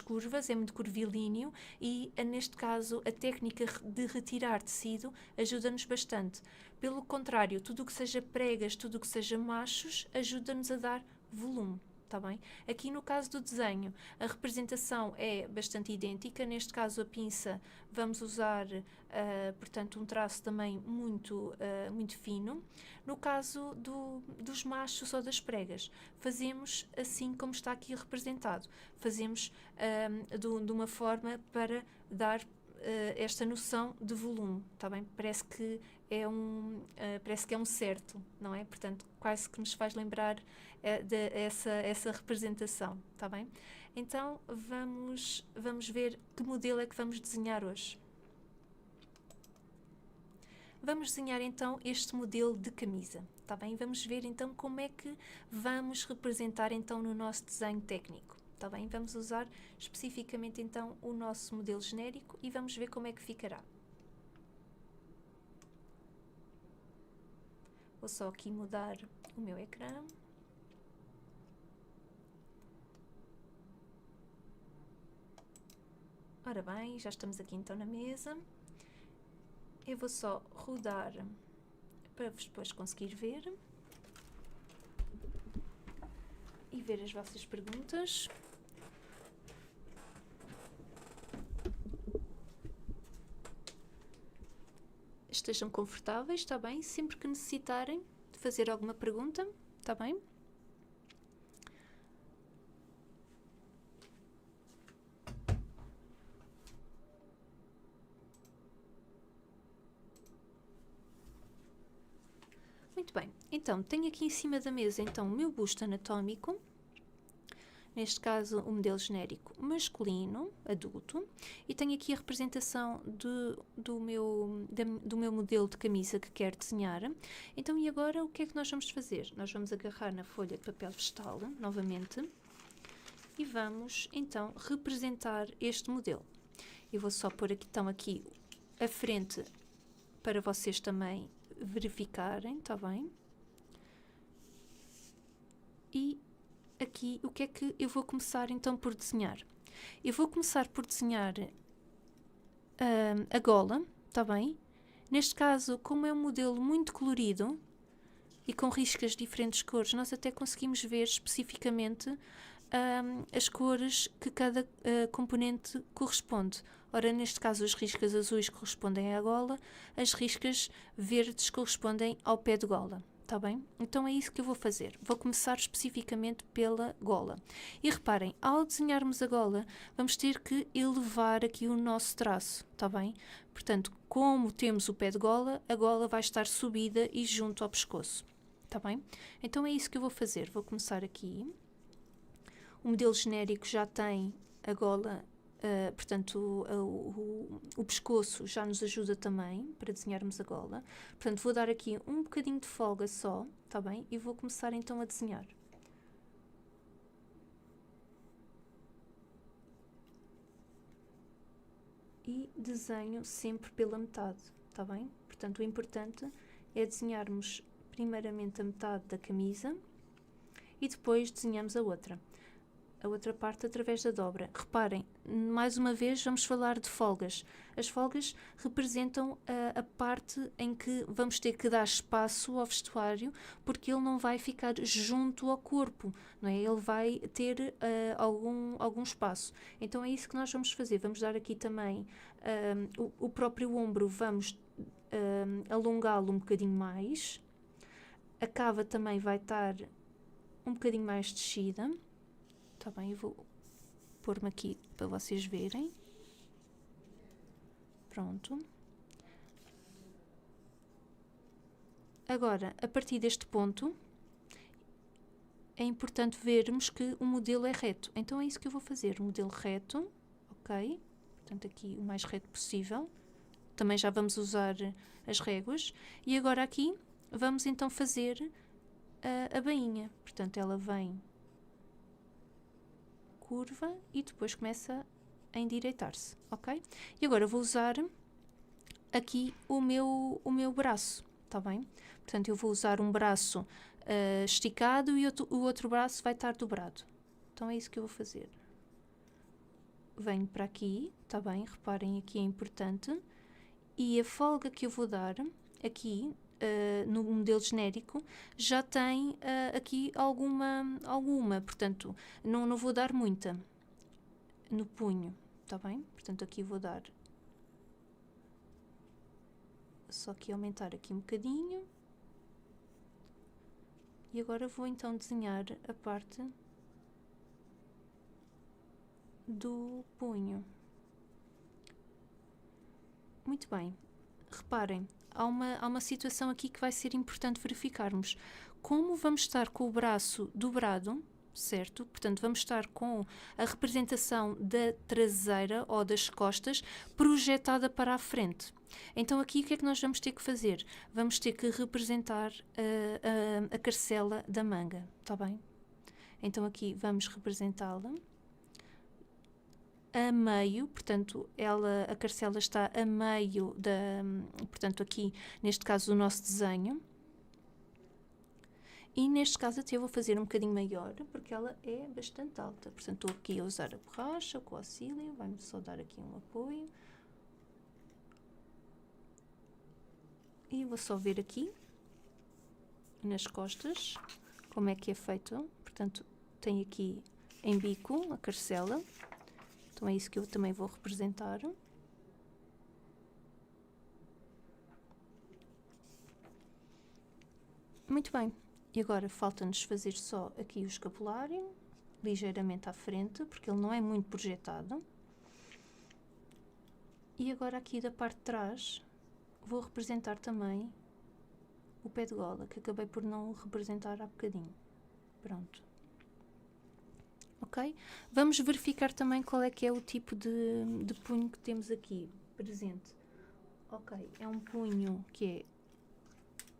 curvas, é muito curvilíneo e, neste caso, a técnica de retirar tecido ajuda-nos bastante. Pelo contrário, tudo o que seja pregas, tudo o que seja machos, ajuda-nos a dar volume. Está bem? Aqui no caso do desenho, a representação é bastante idêntica. Neste caso, a pinça, vamos usar, portanto, um traço também muito fino. No caso dos machos ou das pregas, fazemos assim como está aqui representado. Fazemos de uma forma para dar esta noção de volume, está bem? Parece que é um certo, não é? Portanto, quase que nos faz lembrar essa representação, está bem? Então, vamos ver que modelo é que vamos desenhar hoje. vamos desenhar então este modelo de camisa, está bem? Vamos ver então como é que vamos representar então no nosso desenho técnico, está bem? Vamos usar especificamente então o nosso modelo genérico e vamos ver como é que ficará. Vou só aqui mudar o meu ecrã. Ora bem, já estamos aqui então na mesa. Eu vou só rodar para vos depois conseguir ver e ver as vossas perguntas. Estejam confortáveis, está bem? Sempre que necessitarem de fazer alguma pergunta, está bem? Muito bem, então tenho aqui em cima da mesa então o meu busto anatómico, neste caso o modelo genérico masculino, adulto, e tenho aqui a representação do meu modelo de camisa que quero desenhar. Então, e agora o que é que nós vamos fazer? Nós vamos agarrar na folha de papel vegetal, novamente, e vamos então representar este modelo. Eu vou só pôr aqui, então, aqui a frente para vocês também verificarem, está bem? E aqui o que é que eu vou começar então por desenhar? Eu vou começar por desenhar a gola, está bem? Neste caso, como é um modelo muito colorido e com riscas de diferentes cores, nós até conseguimos ver especificamente as cores que cada componente corresponde. Ora, neste caso, as riscas azuis correspondem à gola, as riscas verdes correspondem ao pé de gola. Está bem? Então é isso que eu vou fazer. Vou começar especificamente pela gola. E reparem, ao desenharmos a gola, vamos ter que elevar aqui o nosso traço, está bem? Portanto, como temos o pé de gola, a gola vai estar subida e junto ao pescoço, está bem? Então é isso que eu vou fazer. Vou começar aqui. O modelo genérico já tem a gola, portanto, o pescoço já nos ajuda também para desenharmos a gola. Portanto, vou dar aqui um bocadinho de folga só, está bem? E vou começar então a desenhar. E desenho sempre pela metade, está bem? Portanto, o importante é desenharmos primeiramente a metade da camisa e depois desenhamos a outra parte através da dobra. Reparem, mais uma vez vamos falar de folgas. As folgas representam a parte em que vamos ter que dar espaço ao vestuário, porque ele não vai ficar junto ao corpo, não é? Ele vai ter algum espaço. Então é isso que nós vamos fazer. Vamos dar aqui também o próprio ombro, vamos alongá-lo um bocadinho mais. A cava também vai estar um bocadinho mais descida. Está bem, eu vou pôr-me aqui para vocês verem. Pronto. Agora, a partir deste ponto, é importante vermos que o modelo é reto. Então é isso que eu vou fazer, modelo reto, ok? Portanto, aqui o mais reto possível. Também já vamos usar as réguas. E agora aqui, vamos então fazer a bainha. Portanto, ela vem curva e depois começa a endireitar-se, ok? E agora vou usar aqui o meu braço, está bem? Portanto, eu vou usar um braço esticado e o outro braço vai estar dobrado. Então é isso que eu vou fazer. Venho para aqui, está bem? Reparem, aqui é importante. E a folga que eu vou dar aqui no modelo genérico já tem aqui alguma, portanto não vou dar muita no punho, está bem? Portanto aqui vou dar só que aumentar aqui um bocadinho e agora vou então desenhar a parte do punho. Muito bem, reparem, há uma situação aqui que vai ser importante verificarmos. Como vamos estar com o braço dobrado, certo? Portanto, vamos estar com a representação da traseira ou das costas projetada para a frente. Então aqui o que é que nós vamos ter que fazer? Vamos ter que representar a carcela da manga, está bem? Então aqui vamos representá-la a meio, portanto, a carcela está a meio portanto, aqui, neste caso, do nosso desenho. E neste caso até eu vou fazer um bocadinho maior, porque ela é bastante alta. Portanto, estou aqui a usar a borracha com o auxílio, vai-me só dar aqui um apoio. E vou só ver aqui, nas costas, como é que é feito. Portanto, tem aqui em bico a carcela. Então é isso que eu também vou representar. Muito bem. E agora falta-nos fazer só aqui o escapulário, ligeiramente à frente, porque ele não é muito projetado. E agora aqui da parte de trás vou representar também o pé de gola, que acabei por não representar há bocadinho. Pronto. Ok? Vamos verificar também qual é que é o tipo de punho que temos aqui presente. Ok, é um punho que é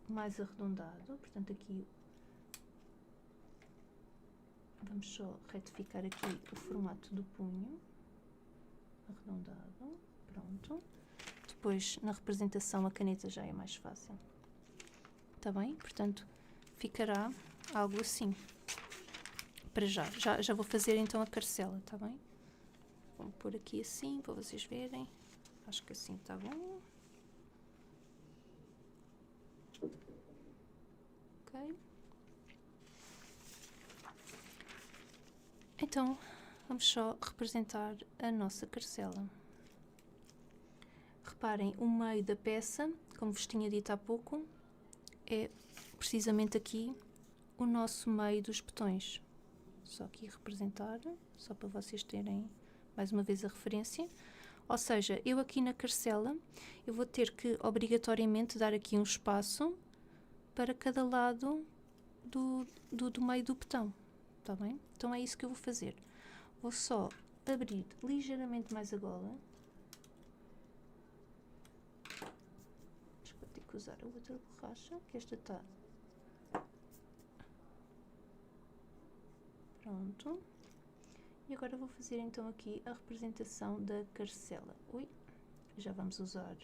mais arredondado, portanto aqui vamos só retificar aqui o formato do punho, arredondado, pronto. Depois na representação a caneta já é mais fácil, está bem? Portanto ficará algo assim. Para já vou fazer então a carcela, está bem? Vou pôr aqui assim para vocês verem, acho que assim está bom. Ok. Então, vamos só representar a nossa carcela. Reparem, o meio da peça, como vos tinha dito há pouco, é precisamente aqui o nosso meio dos botões. Só aqui representar, só para vocês terem mais uma vez a referência. Ou seja, eu aqui na carcela, eu vou ter que obrigatoriamente dar aqui um espaço para cada lado do meio do botão. Está bem? Então é isso que eu vou fazer. Vou só abrir ligeiramente mais a gola. Acho que vou ter que usar a outra borracha, que esta está. Pronto. E agora vou fazer então aqui a representação da carcela. Ui, já vamos usar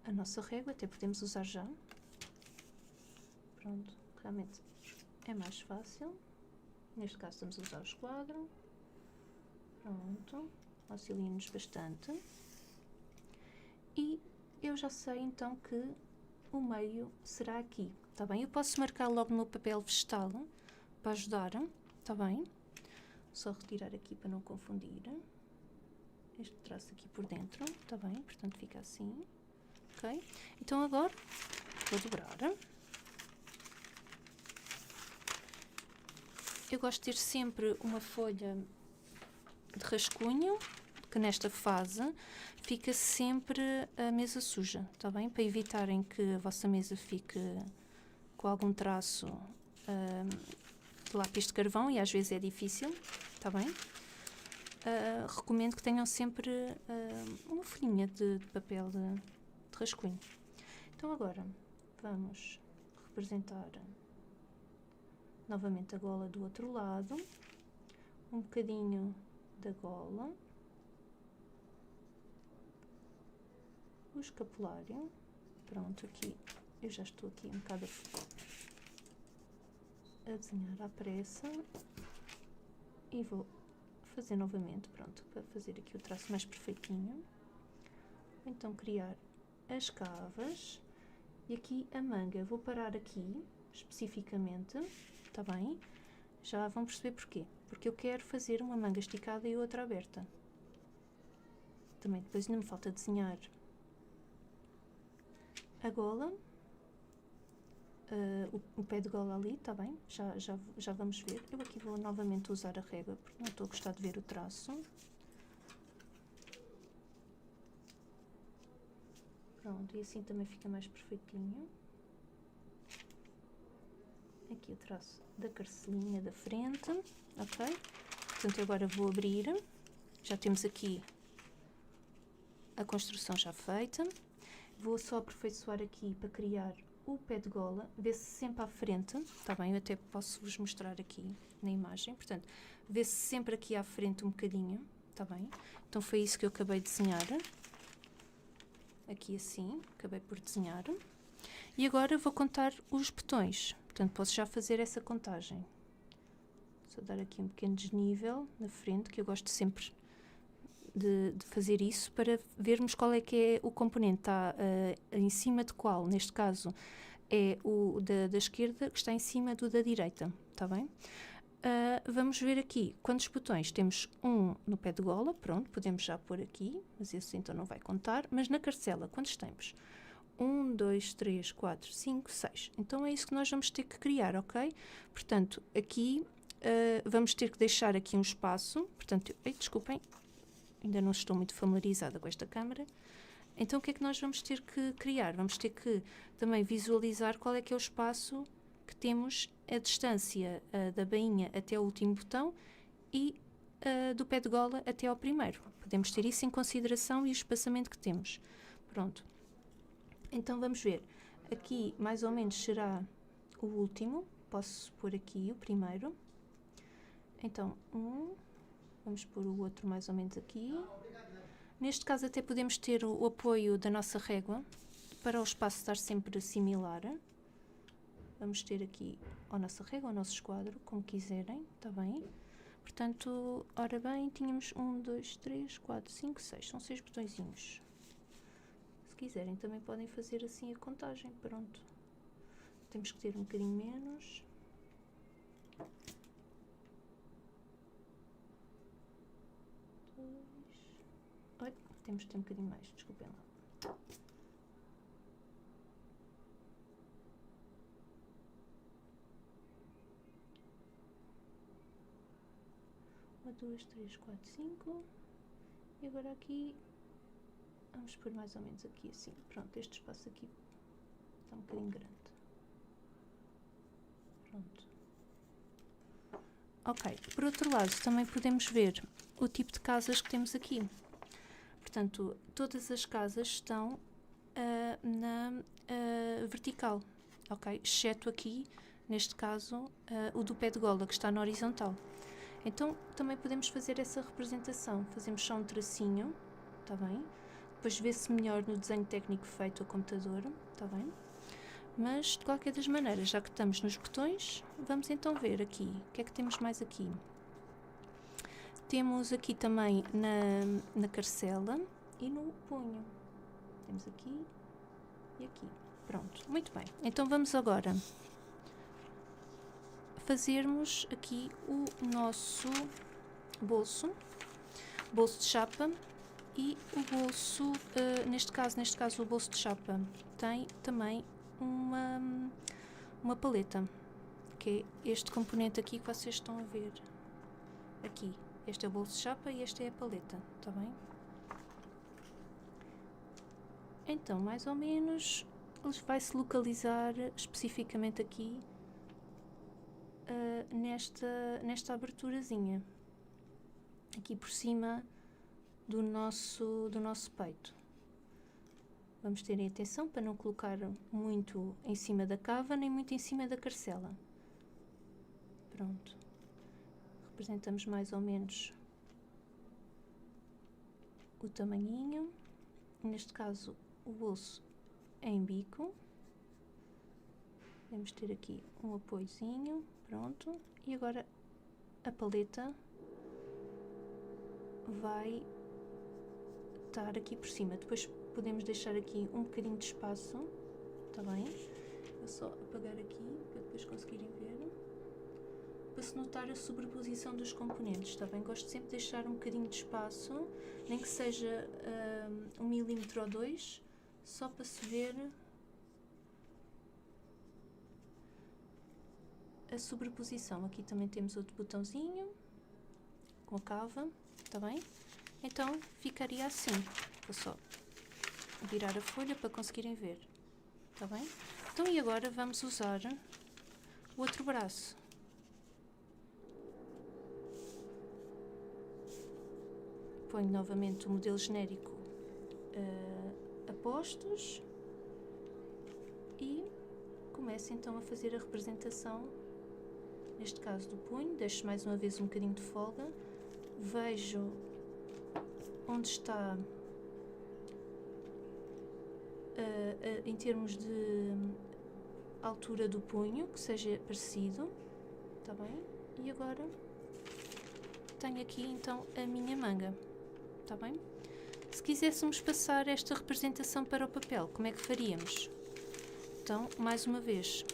a nossa régua, até podemos usar já. Pronto, realmente é mais fácil. Neste caso estamos a usar o esquadro. Pronto, auxilia-nos bastante. E eu já sei então que o meio será aqui, está bem? Eu posso marcar logo no meu papel vegetal para ajudar, está bem? Só retirar aqui para não confundir. Este traço aqui por dentro, está bem? Portanto fica assim, ok? Então agora vou dobrar. Eu gosto de ter sempre uma folha de rascunho, que nesta fase fica sempre a mesa suja, está bem? Para evitarem que a vossa mesa fique com algum traço de lápis de carvão, e às vezes é difícil, está bem? Recomendo que tenham sempre uma folhinha de papel de rascunho. Então agora vamos representar novamente a gola do outro lado, um bocadinho da gola, o escapulário. Pronto, aqui eu já estou aqui um bocado a desenhar à pressa e vou fazer novamente, pronto, para fazer aqui o traço mais perfeitinho. Então criar as cavas e aqui a manga, vou parar aqui especificamente, está bem? Já vão perceber porquê, porque eu quero fazer uma manga esticada e outra aberta. Também depois ainda me falta desenhar a gola, o pé de gola ali, está bem? Já vamos ver. Eu aqui vou novamente usar a régua, porque não estou a gostar de ver o traço. Pronto, e assim também fica mais perfeitinho. aqui o traço da carcelinha da frente, ok? Portanto, agora vou abrir, já temos aqui a construção já feita. Vou só aperfeiçoar aqui para criar o pé de gola, vê-se sempre à frente, está bem? Eu até posso vos mostrar aqui na imagem, portanto, vê-se sempre aqui à frente um bocadinho, está bem? Então foi isso que eu acabei de desenhar, aqui assim, acabei por desenhar. E agora vou contar os botões, portanto posso já fazer essa contagem. Só dar aqui um pequeno desnível na frente, que eu gosto sempre de fazer isso, para vermos qual é que é o componente, está em cima de qual, neste caso é o da esquerda, que está em cima do da direita, está bem? Vamos ver aqui quantos botões. Temos um no pé de gola, pronto, podemos já pôr aqui, mas esse então não vai contar. Mas na carcela, quantos temos? 1, 2, 3, 4, 5, 6. Então é isso que nós vamos ter que criar, ok? Portanto, aqui vamos ter que deixar aqui um espaço. Portanto, desculpem, ainda não estou muito familiarizada com esta câmara. Então o que é que nós vamos ter que criar? Vamos ter que também visualizar qual é que é o espaço que temos, a distância da bainha até o último botão e do pé de gola até ao primeiro. Podemos ter isso em consideração e o espaçamento que temos. Pronto. Então vamos ver. Aqui mais ou menos será o último. Posso pôr aqui o primeiro. Então, vamos pôr o outro mais ou menos aqui. Neste caso até podemos ter o apoio da nossa régua para o espaço estar sempre similar. Vamos ter aqui a nossa régua, o nosso esquadro, como quiserem, está bem? Portanto, ora bem, tínhamos 1, 2, 3, 4, 5, 6, são 6 botõezinhos. Se quiserem também podem fazer assim a contagem, pronto. Temos que ter um bocadinho menos. Temos que ter um bocadinho mais, desculpem lá. Uma, duas, três, quatro, 5. E agora aqui, vamos pôr mais ou menos aqui assim. Pronto, este espaço aqui está um bocadinho grande. Pronto. Ok, por outro lado, também podemos ver o tipo de casas que temos aqui. Portanto, todas as casas estão na vertical, ok? Exceto aqui, neste caso, o do pé de gola, que está na horizontal. Então, também podemos fazer essa representação. Fazemos só um tracinho, está bem? Depois vê-se melhor no desenho técnico feito ao computador, está bem? Mas, de qualquer das maneiras, já que estamos nos botões, vamos então ver aqui. O que é que temos mais aqui? Temos aqui também na carcela e no punho. Temos aqui e aqui. Pronto, muito bem. Então vamos agora fazermos aqui o nosso bolso de chapa e o bolso, neste caso o bolso de chapa tem também uma paleta, que é este componente aqui que vocês estão a ver aqui. Este é o bolso de chapa e esta é a paleta, está bem? Então, mais ou menos, ele vai-se localizar especificamente aqui nesta aberturazinha, aqui por cima do nosso peito. Vamos ter atenção para não colocar muito em cima da cava, nem muito em cima da carcela. Pronto. Representamos mais ou menos o tamanhinho. Neste caso, o bolso é em bico. Vamos ter aqui um apoiozinho, pronto. E agora a paleta vai estar aqui por cima. Depois podemos deixar aqui um bocadinho de espaço, está bem? Vou só apagar aqui para depois conseguirem ver. Para se notar a sobreposição dos componentes, está bem? Gosto sempre de deixar um bocadinho de espaço, nem que seja 1 milímetro ou 2, só para se ver a sobreposição. Aqui também temos outro botãozinho com a cava, está bem? Então ficaria assim. Vou só virar a folha para conseguirem ver, está bem? Então e agora vamos usar o outro braço. Ponho novamente o modelo genérico a postos e começo então a fazer a representação, neste caso do punho. Deixo mais uma vez um bocadinho de folga, vejo onde está em termos de altura do punho, que seja parecido, está bem? E agora tenho aqui então a minha manga, está bem? Se quiséssemos passar esta representação para o papel, como é que faríamos? Então, mais uma vez,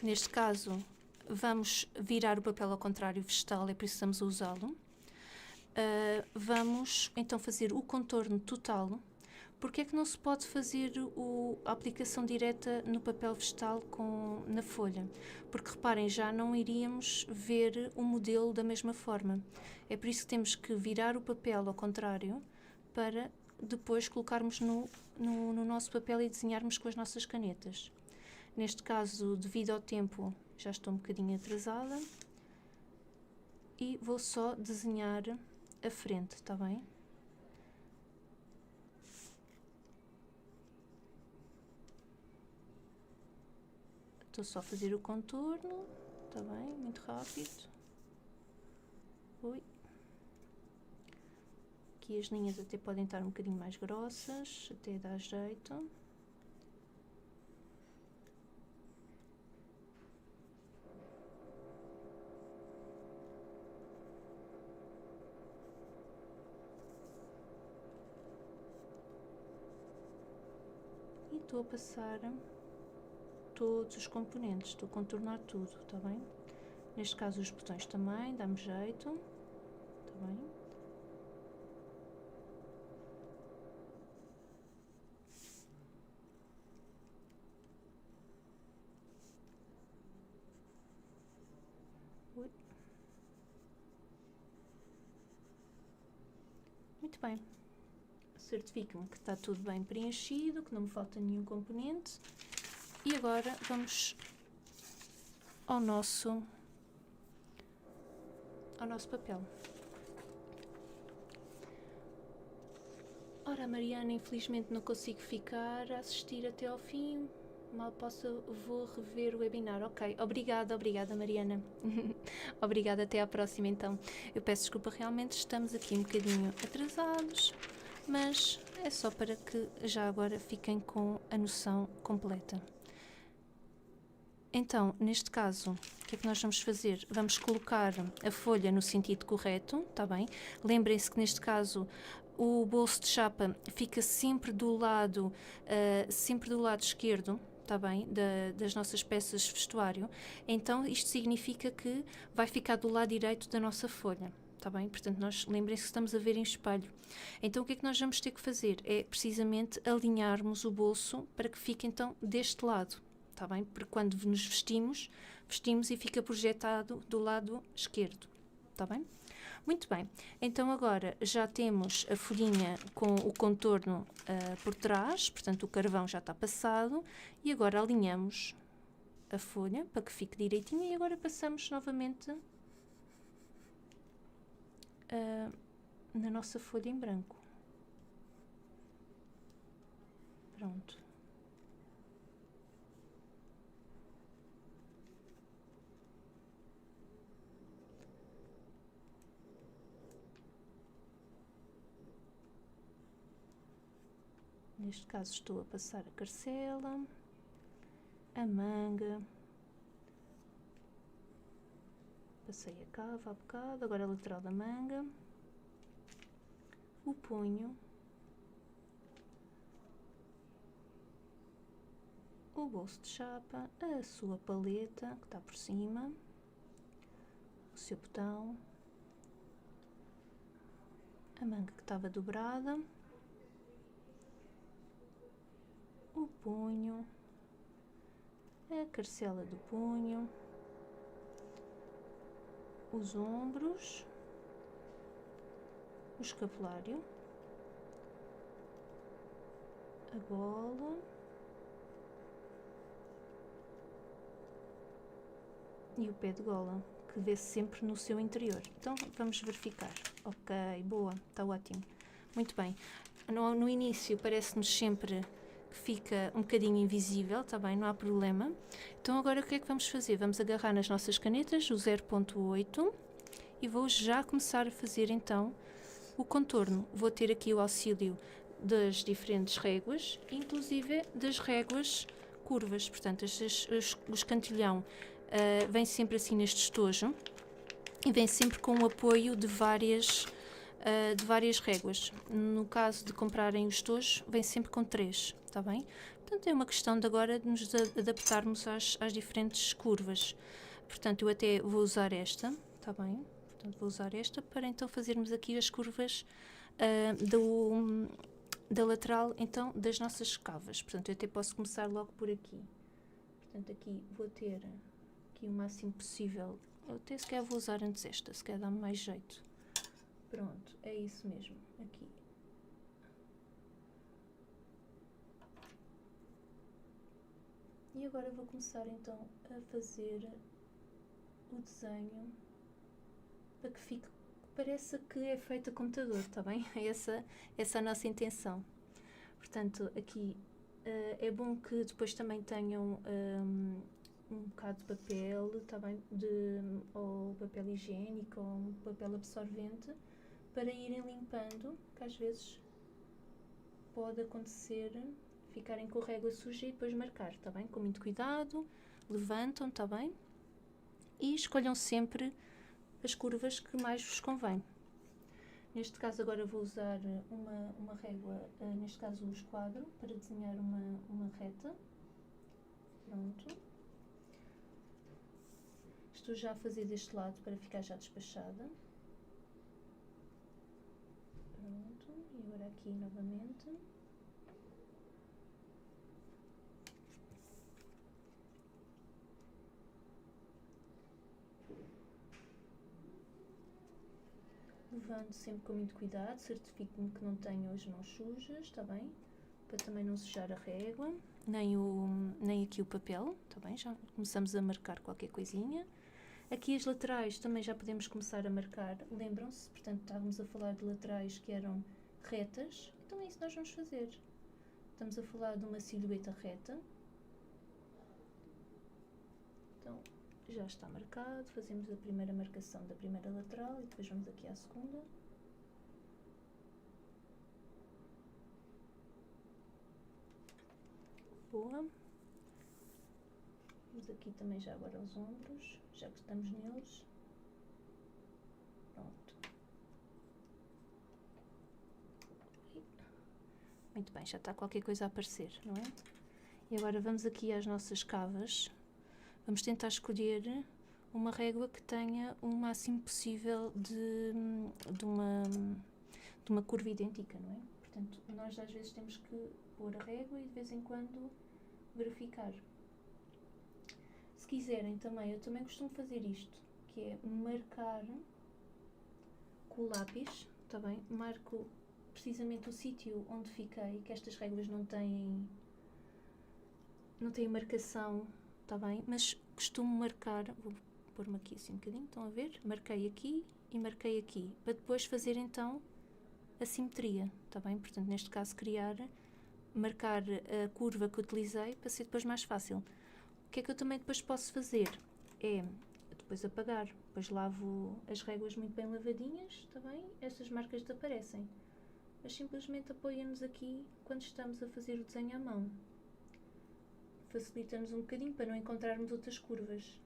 neste caso, vamos virar o papel ao contrário vegetal, é por isso que estamos a usá-lo. Vamos então fazer o contorno total. Porque é que não se pode fazer a aplicação direta no papel vegetal na folha? Porque reparem, já não iríamos ver o modelo da mesma forma. É por isso que temos que virar o papel ao contrário para depois colocarmos no nosso papel e desenharmos com as nossas canetas. Neste caso, devido ao tempo, já estou um bocadinho atrasada e vou só desenhar a frente, está bem? Estou só a fazer o contorno, está bem? Muito rápido. Ui. Aqui as linhas até podem estar um bocadinho mais grossas, até dá jeito. E estou a passar todos os componentes, estou a contornar tudo, está bem? Neste caso os botões também, dá-me jeito, está bem? Ui. Muito bem. Certifico-me que está tudo bem preenchido, que não me falta nenhum componente. E agora vamos ao nosso papel. Ora, Mariana, infelizmente não consigo ficar a assistir até ao fim. Mal posso, vou rever o webinar. Ok, obrigada, Mariana. Obrigada, até à próxima então. Eu peço desculpa, realmente estamos aqui um bocadinho atrasados, mas é só para que já agora fiquem com a noção completa. Então, neste caso, o que é que nós vamos fazer? Vamos colocar a folha no sentido correto, está bem? Lembrem-se que neste caso o bolso de chapa fica sempre do lado esquerdo, está bem? Das nossas peças de vestuário. Então, isto significa que vai ficar do lado direito da nossa folha. Está bem? Portanto, lembrem-se que estamos a ver em espelho. Então, o que é que nós vamos ter que fazer? É precisamente alinharmos o bolso para que fique então deste lado. Está bem? Porque quando nos vestimos e fica projetado do lado esquerdo. Está bem? Muito bem. Então agora já temos a folhinha com o contorno por trás, portanto o carvão já está passado e agora alinhamos a folha para que fique direitinho e agora passamos novamente na nossa folha em branco. Pronto. Neste caso estou a passar a carcela, a manga, passei a cava há bocado, agora a lateral da manga, o punho, o bolso de chapa, a sua paleta que está por cima, o seu botão, a manga que estava dobrada, o punho, a carcela do punho, os ombros, o escapulário, a gola, e o pé de gola, que vê-se sempre no seu interior. Então vamos verificar. Ok, boa, está ótimo. Muito bem. No início parece-nos sempre que fica um bocadinho invisível, está bem, não há problema. Então agora o que é que vamos fazer? Vamos agarrar nas nossas canetas, o 0.8, e vou já começar a fazer então o contorno. Vou ter aqui o auxílio das diferentes réguas, inclusive das réguas curvas, portanto o escantilhão vem sempre assim neste estojo e vem sempre com o apoio de várias réguas. No caso de comprarem o estojo, vem sempre com 3, está bem? Portanto, é uma questão de agora de nos adaptarmos às diferentes curvas. Portanto, eu até vou usar esta, está bem? Portanto, vou usar esta para então fazermos aqui as curvas da lateral, então, das nossas cavas. Portanto, eu até posso começar logo por aqui. Portanto, aqui vou ter aqui o máximo possível. Eu até se calhar vou usar antes esta, se calhar dá-me mais jeito. Pronto, é isso mesmo, aqui. E agora vou começar então a fazer o desenho para que fique, pareça que é feito a computador, está bem? Essa é a nossa intenção. Portanto, aqui é bom que depois também tenham um bocado de papel, está bem? Ou papel higiênico ou um papel absorvente, para irem limpando, que às vezes pode acontecer ficarem com a régua suja e depois marcar, está bem? Com muito cuidado, levantam, está bem? E escolham sempre as curvas que mais vos convém. Neste caso agora vou usar uma régua, neste caso o esquadro, para desenhar uma reta. Pronto. Estou já a fazer deste lado para ficar já despachada. Pronto, e agora aqui novamente. Levando sempre com muito cuidado, certifico-me que não tenho as mãos sujas, está bem? Para também não sujar a régua, nem aqui o papel, está bem? Já começamos a marcar qualquer coisinha. Aqui as laterais também já podemos começar a marcar, lembram-se? Portanto, estávamos a falar de laterais que eram retas, então é isso que nós vamos fazer. Estamos a falar de uma silhueta reta. Então, já está marcado, fazemos a primeira marcação da primeira lateral e depois vamos aqui à segunda. Boa. Vamos aqui também já agora aos ombros, já que estamos neles. Pronto. Muito bem, já está qualquer coisa a aparecer, não é? E agora vamos aqui às nossas cavas. Vamos tentar escolher uma régua que tenha o máximo possível de uma curva idêntica, não é? Portanto, nós às vezes temos que pôr a régua e de vez em quando verificar. Se quiserem também, eu também costumo fazer isto, que é marcar com o lápis, está bem? Marco precisamente o sítio onde fiquei, que estas réguas não têm marcação, está bem? Mas costumo marcar, vou pôr-me aqui assim um bocadinho, estão a ver? Marquei aqui e marquei aqui, para depois fazer então a simetria, está bem? Portanto, neste caso marcar a curva que utilizei para ser depois mais fácil. O que é que eu também depois posso fazer? É depois apagar, depois lavo as réguas muito bem lavadinhas, está bem? Estas marcas desaparecem, mas simplesmente apoia-nos aqui quando estamos a fazer o desenho à mão. Facilita-nos um bocadinho para não encontrarmos outras curvas.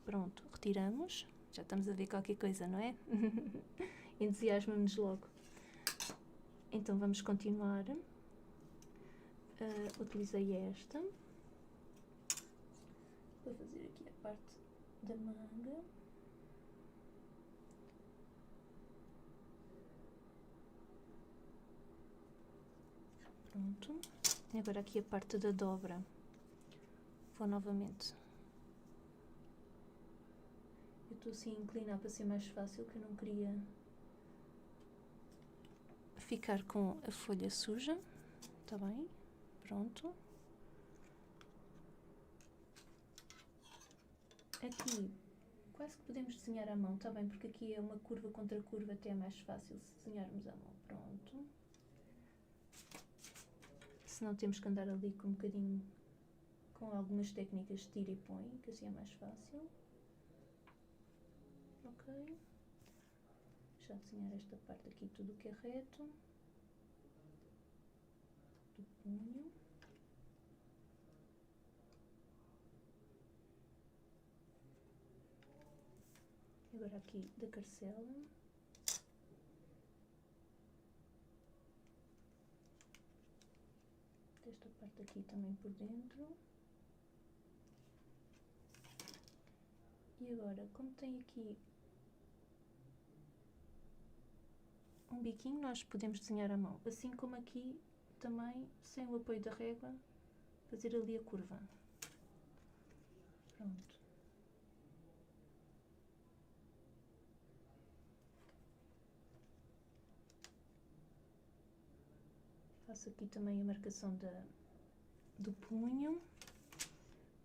Pronto, retiramos. Já estamos a ver qualquer coisa, não é? Entusiasma-nos logo. Então vamos continuar. Utilizei esta. Vou fazer aqui a parte da manga. Pronto. E agora aqui a parte da dobra. Vou novamente. Eu estou assim a inclinar para ser mais fácil, que eu não queria ficar com a folha suja. Está bem? Pronto. Aqui quase que podemos desenhar à mão, está bem? Porque aqui é uma curva contra curva, até é mais fácil se desenharmos à mão. Pronto. Se não temos que andar ali com um bocadinho, com algumas técnicas de tira e põe, que assim é mais fácil. Ok. Já desenhar esta parte aqui, tudo o que é reto. Do punho. Agora aqui da carcela. Desta parte aqui também por dentro. E agora, como tem aqui um biquinho, nós podemos desenhar à mão. Assim como aqui também, sem o apoio da régua, fazer ali a curva. Pronto. Faço aqui também a marcação do punho.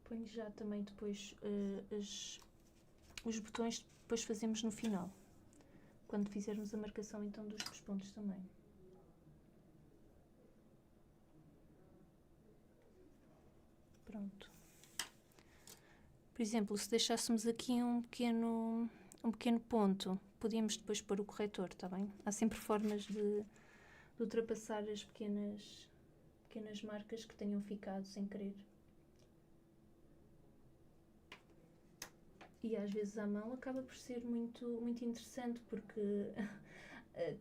Ponho já também depois os botões, depois fazemos no final. Quando fizermos a marcação então dos pontos também. Pronto. Por exemplo, se deixássemos aqui um pequeno ponto, podíamos depois pôr o corretor, está bem? Há sempre formas de ultrapassar as pequenas marcas que tenham ficado sem querer. E às vezes à mão acaba por ser muito interessante, porque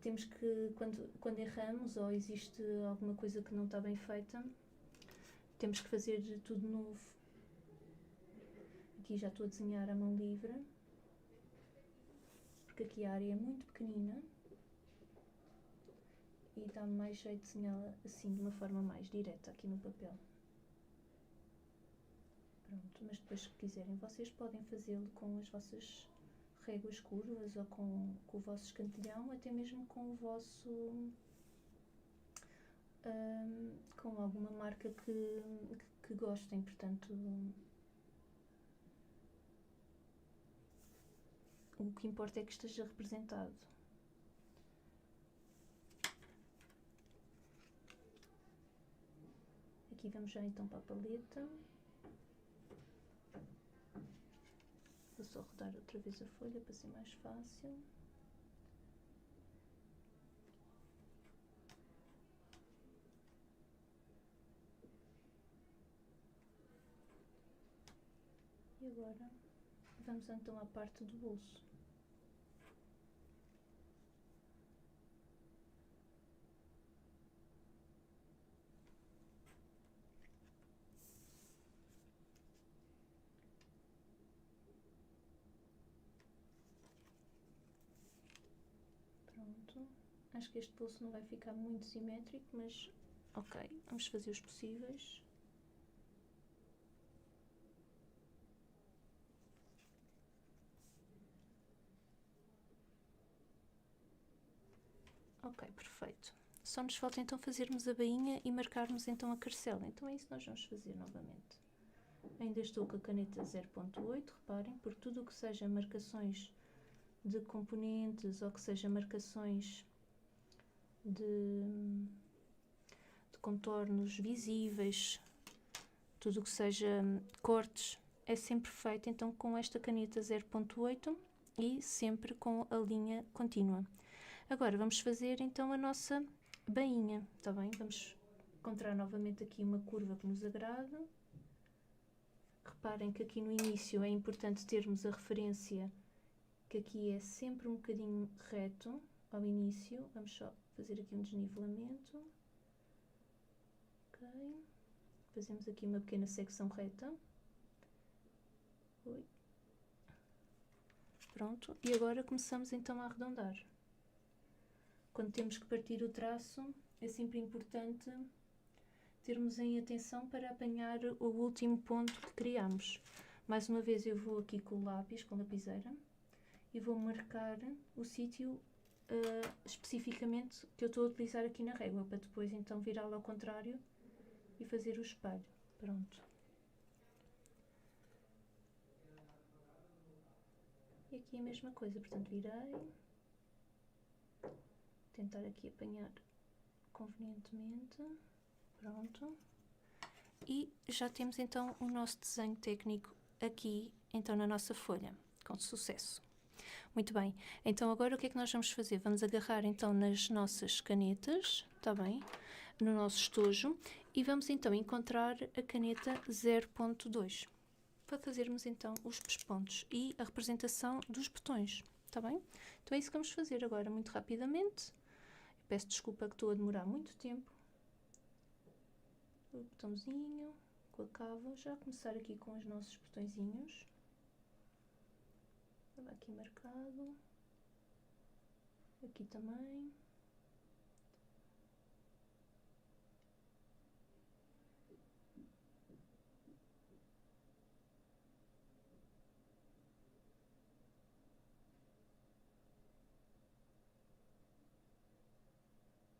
temos que, quando erramos ou existe alguma coisa que não está bem feita, temos que fazer tudo de novo. Aqui já estou a desenhar à mão livre, porque aqui a área é muito pequenina e dá-me mais jeito de desenhá-la assim, de uma forma mais direta aqui no papel. Pronto, mas depois, se quiserem, vocês podem fazê-lo com as vossas réguas curvas ou com o vosso escantilhão, até mesmo com o vosso... com alguma marca que gostem, portanto... O que importa é que esteja representado. Aqui vamos já então para a paleta. Vou só rodar outra vez a folha para ser mais fácil. E agora vamos então à parte do bolso. Pronto, acho que este bolso não vai ficar muito simétrico, mas ok, vamos fazer os possíveis. Ok, perfeito. Só nos falta então fazermos a bainha e marcarmos então a carcela. Então é isso que nós vamos fazer novamente. Ainda estou com a caneta 0.8, reparem, por tudo o que seja marcações de componentes ou que seja marcações de contornos visíveis, tudo o que seja cortes, é sempre feito então com esta caneta 0.8 e sempre com a linha contínua. Agora vamos fazer então a nossa bainha, está bem? Vamos encontrar novamente aqui uma curva que nos agrada. Reparem que aqui no início é importante termos a referência que aqui é sempre um bocadinho reto ao início. Vamos só fazer aqui um desnivelamento. Ok. Fazemos aqui uma pequena secção reta. Oi. Pronto. E agora começamos então a arredondar. Quando temos que partir o traço, é sempre importante termos em atenção para apanhar o último ponto que criamos. Mais uma vez eu vou aqui com o lápis, com a lapiseira, e vou marcar o sítio especificamente que eu estou a utilizar aqui na régua, para depois então virá-lo ao contrário e fazer o espelho. Pronto. E aqui a mesma coisa, portanto virei, tentar aqui apanhar convenientemente, pronto. E já temos então o nosso desenho técnico aqui, então na nossa folha, com sucesso. Muito bem, então agora o que é que nós vamos fazer? Vamos agarrar então nas nossas canetas, está bem? No nosso estojo, e vamos então encontrar a caneta 0.2 para fazermos então os pespontos e a representação dos botões, está bem? Então é isso que vamos fazer agora, muito rapidamente. Eu peço desculpa que estou a demorar muito tempo. O botãozinho, com a cava, já começar aqui com os nossos botõezinhos. Estava aqui marcado. Aqui também.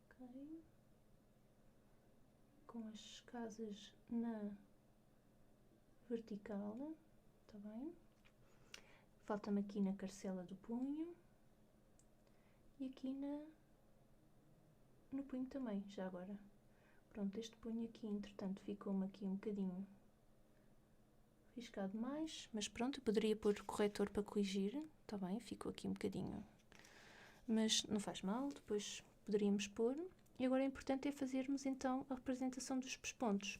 Ok. Com as casas na vertical, está bem? Falta-me aqui na carcela do punho e aqui no punho também, já agora. Pronto, este punho aqui, entretanto, ficou-me aqui um bocadinho riscado mais, mas pronto, eu poderia pôr corretor para corrigir, está bem? Ficou aqui um bocadinho, mas não faz mal, depois poderíamos pôr. E agora o importante é fazermos então a representação dos pespontos.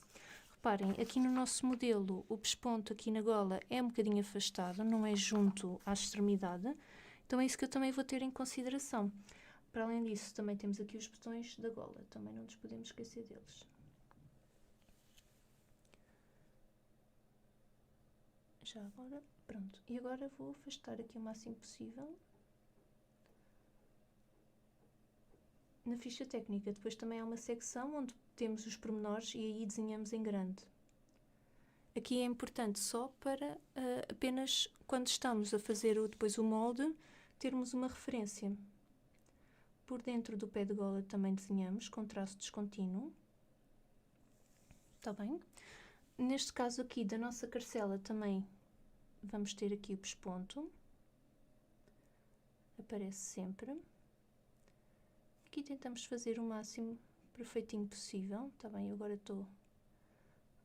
Reparem, aqui no nosso modelo, o pesponto aqui na gola é um bocadinho afastado, não é junto à extremidade, então é isso que eu também vou ter em consideração. Para além disso, também temos aqui os botões da gola, também não nos podemos esquecer deles. Já agora, pronto. E agora vou afastar aqui o máximo possível. Na ficha técnica, depois também há uma secção onde temos os pormenores e aí desenhamos em grande. Aqui é importante só para apenas quando estamos a fazer depois o molde, termos uma referência. Por dentro do pé de gola também desenhamos com traço descontínuo. Está bem? Neste caso aqui da nossa carcela também vamos ter aqui o pesponto. Aparece sempre. Aqui tentamos fazer o máximo perfeitinho possível, está bem? Eu agora estou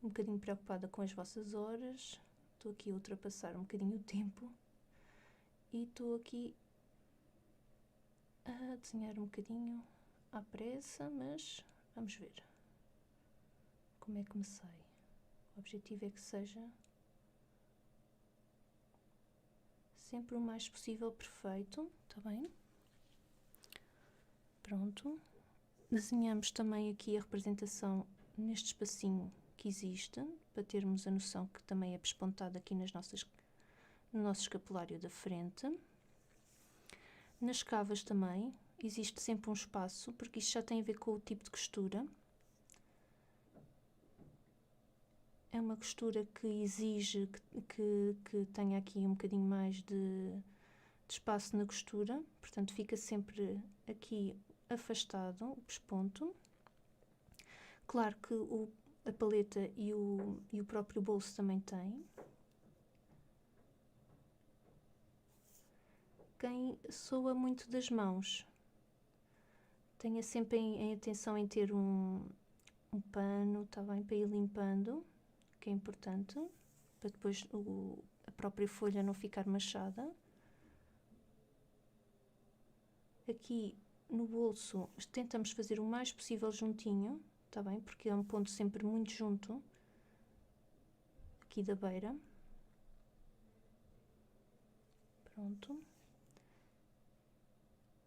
um bocadinho preocupada com as vossas horas, estou aqui a ultrapassar um bocadinho o tempo e estou aqui a desenhar um bocadinho à pressa, mas vamos ver como é que me sai. O objetivo é que seja sempre o mais possível perfeito, está bem? Pronto. Desenhamos também aqui a representação neste espacinho que existe, para termos a noção que também é pespontado aqui no nosso escapulário da frente. Nas cavas também existe sempre um espaço, porque isto já tem a ver com o tipo de costura. É uma costura que exige que tenha aqui um bocadinho mais de espaço na costura, portanto fica sempre aqui afastado o pesponto. Claro que a paleta e o próprio bolso também têm. Quem soa muito das mãos, tenha sempre em atenção em ter um pano, está bem, para ir limpando, que é importante, para depois a própria folha não ficar manchada. Aqui no bolso tentamos fazer o mais possível juntinho, está bem, porque é um ponto sempre muito junto, aqui da beira. Pronto.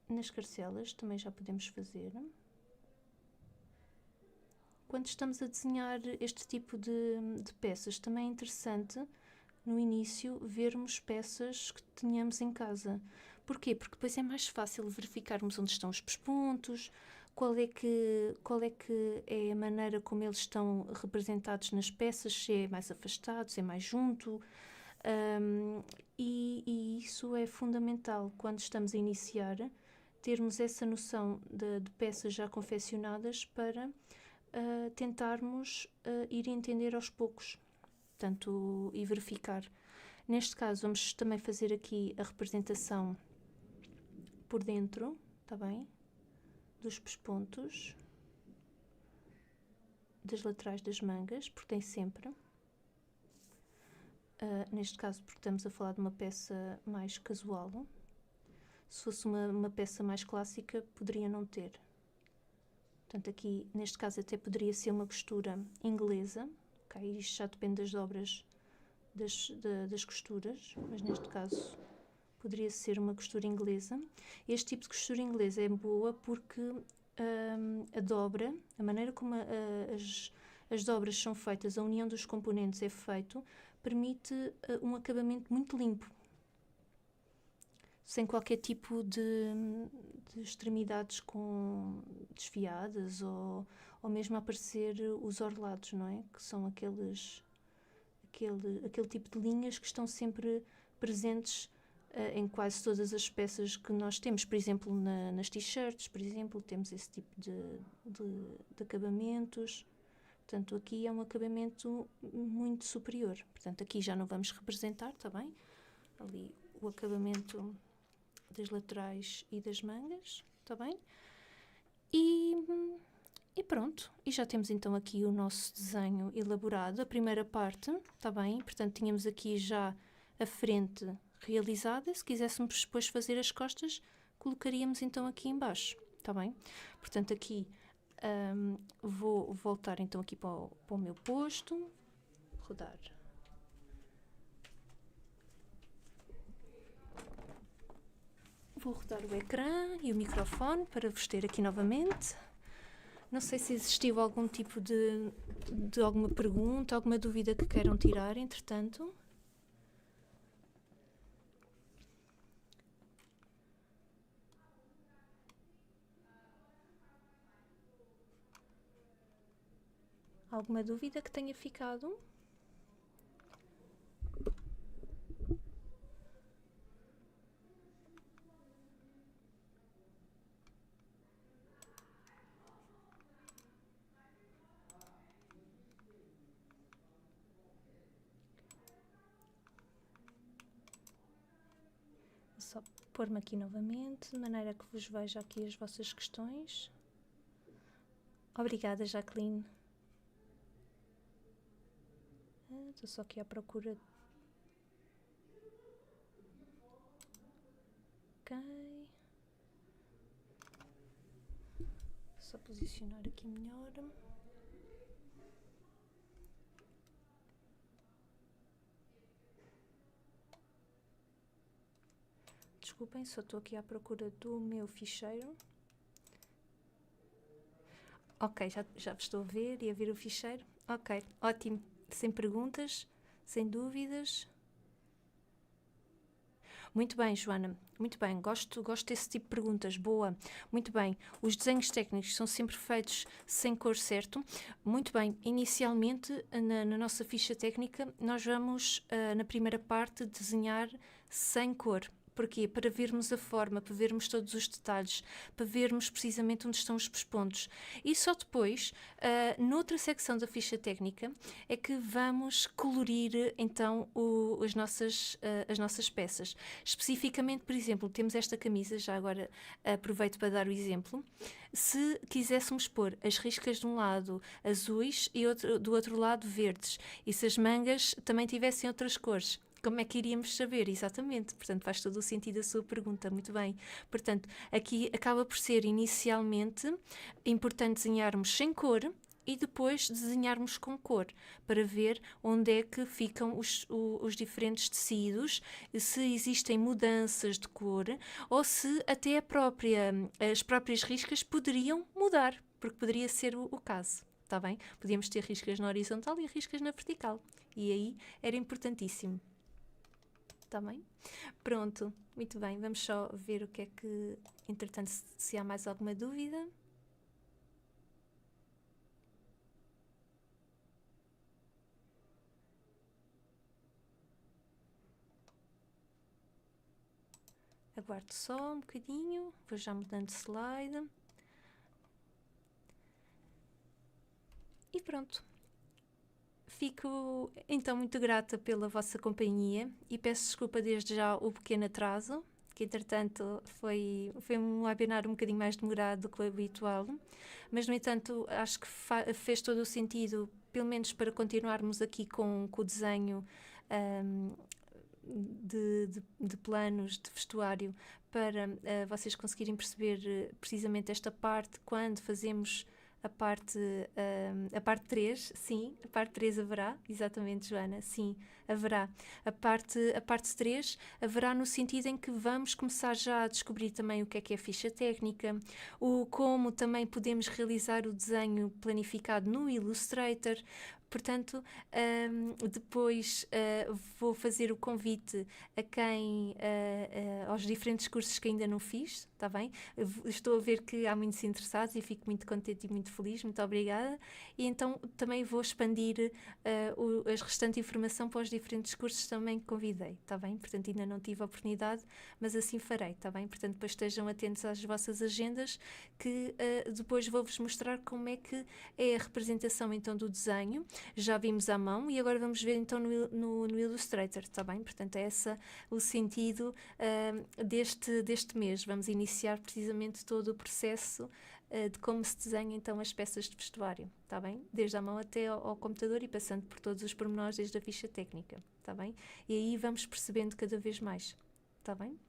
Nas carcelas também já podemos fazer. Quando estamos a desenhar este tipo de peças, também é interessante, no início, vermos peças que tenhamos em casa. Porquê? Porque depois é mais fácil verificarmos onde estão os pespontos, qual é que é a maneira como eles estão representados nas peças, se é mais afastado, se é mais junto. E isso é fundamental quando estamos a iniciar, termos essa noção de peças já confeccionadas para tentarmos ir entender aos poucos, portanto, e verificar. Neste caso, vamos também fazer aqui a representação por dentro, está bem? Dos pespontos, das laterais das mangas, porque tem sempre. Neste caso, porque estamos a falar de uma peça mais casual. Se fosse uma peça mais clássica, poderia não ter. Portanto, aqui, neste caso, até poderia ser uma costura inglesa. Okay? Isto já depende das dobras das costuras, mas neste caso poderia ser uma costura inglesa. Este tipo de costura inglesa é boa porque a dobra, a maneira como as dobras são feitas, a união dos componentes é feito, permite um acabamento muito limpo, sem qualquer tipo de extremidades desfiadas ou mesmo aparecer os orlados, não é? Que são aquele tipo de linhas que estão sempre presentes em quase todas as peças que nós temos. Por exemplo, nas t-shirts, por exemplo, temos esse tipo de acabamentos. Portanto, aqui é um acabamento muito superior. Portanto, aqui já não vamos representar, está bem? Ali o acabamento das laterais e das mangas, está bem? E pronto, e já temos então aqui o nosso desenho elaborado, a primeira parte, está bem? Portanto, tínhamos aqui já a frente realizada. Se quiséssemos depois fazer as costas, colocaríamos então aqui em baixo, está bem? Portanto, aqui vou voltar então aqui para o meu posto, rodar. Vou rodar o ecrã e o microfone para vos ter aqui novamente. Não sei se existiu algum tipo de alguma pergunta, alguma dúvida que queiram tirar, entretanto. Alguma dúvida que tenha ficado? Só pôr-me aqui novamente, de maneira que vos veja aqui as vossas questões. Obrigada, Jacqueline. Estou só aqui à procura. Ok. Só posicionar aqui melhor. Desculpem, só estou aqui à procura do meu ficheiro. Ok, já estou a ver e a ver o ficheiro. Ok, ótimo. Sem perguntas, sem dúvidas. Muito bem, Joana. Muito bem. Gosto desse tipo de perguntas. Boa. Muito bem. Os desenhos técnicos são sempre feitos sem cor, certo? Muito bem. Inicialmente, na nossa ficha técnica, nós vamos, na primeira parte, desenhar sem cor. Porquê? Para vermos a forma, para vermos todos os detalhes, para vermos precisamente onde estão os pontos. E só depois, noutra secção da ficha técnica, é que vamos colorir então as nossas peças. Especificamente, por exemplo, temos esta camisa, já agora aproveito para dar o exemplo. Se quiséssemos pôr as riscas de um lado azuis e do outro lado verdes, e se as mangas também tivessem outras cores, como é que iríamos saber? Exatamente. Portanto, faz todo o sentido a sua pergunta. Muito bem. Portanto, aqui acaba por ser inicialmente importante desenharmos sem cor e depois desenharmos com cor, para ver onde é que ficam os diferentes tecidos, se existem mudanças de cor ou se até as próprias riscas poderiam mudar, porque poderia ser o caso. Está bem? Podíamos ter riscas na horizontal e riscas na vertical. E aí era importantíssimo. Está bem? Pronto, muito bem. Vamos só ver o que é que, entretanto, se há mais alguma dúvida. Aguardo só um bocadinho, vou já mudando de slide. E pronto. Fico então muito grata pela vossa companhia e peço desculpa desde já o pequeno atraso, que entretanto foi um webinar um bocadinho mais demorado do que o habitual, mas no entanto acho que fez todo o sentido, pelo menos para continuarmos aqui com o desenho de planos, de vestuário, para vocês conseguirem perceber precisamente esta parte, quando fazemos a parte 3, sim, a parte 3 haverá, exatamente, Joana, sim, haverá. A parte 3 haverá no sentido em que vamos começar já a descobrir também o que é a ficha técnica, como também podemos realizar o desenho planificado no Illustrator. Portanto, depois vou fazer o convite a quem, aos diferentes cursos que ainda não fiz, está bem? Estou a ver que há muitos interessados e fico muito contente e muito feliz, muito obrigada. E então também vou expandir a restante informação para os diferentes cursos também que convidei, está bem? Portanto, ainda não tive a oportunidade, mas assim farei, está bem? Portanto, depois estejam atentos às vossas agendas, que depois vou-vos mostrar como é que é a representação então do desenho. Já vimos à mão e agora vamos ver então no Illustrator, está bem? Portanto, é esse o sentido deste mês. Vamos iniciar precisamente todo o processo de como se desenha então as peças de vestuário, está bem? Desde a mão até ao computador e passando por todos os pormenores desde a ficha técnica, está bem? E aí vamos percebendo cada vez mais, está bem?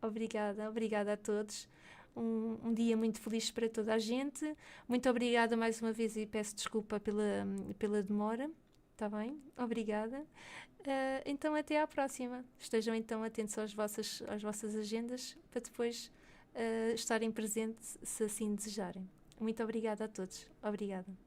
Obrigada a todos. Um dia muito feliz para toda a gente. Muito obrigada mais uma vez e peço desculpa pela demora. Está bem? Obrigada. Então até à próxima. Estejam então atentos às vossas agendas para depois estarem presentes se assim desejarem. Muito obrigada a todos. Obrigada.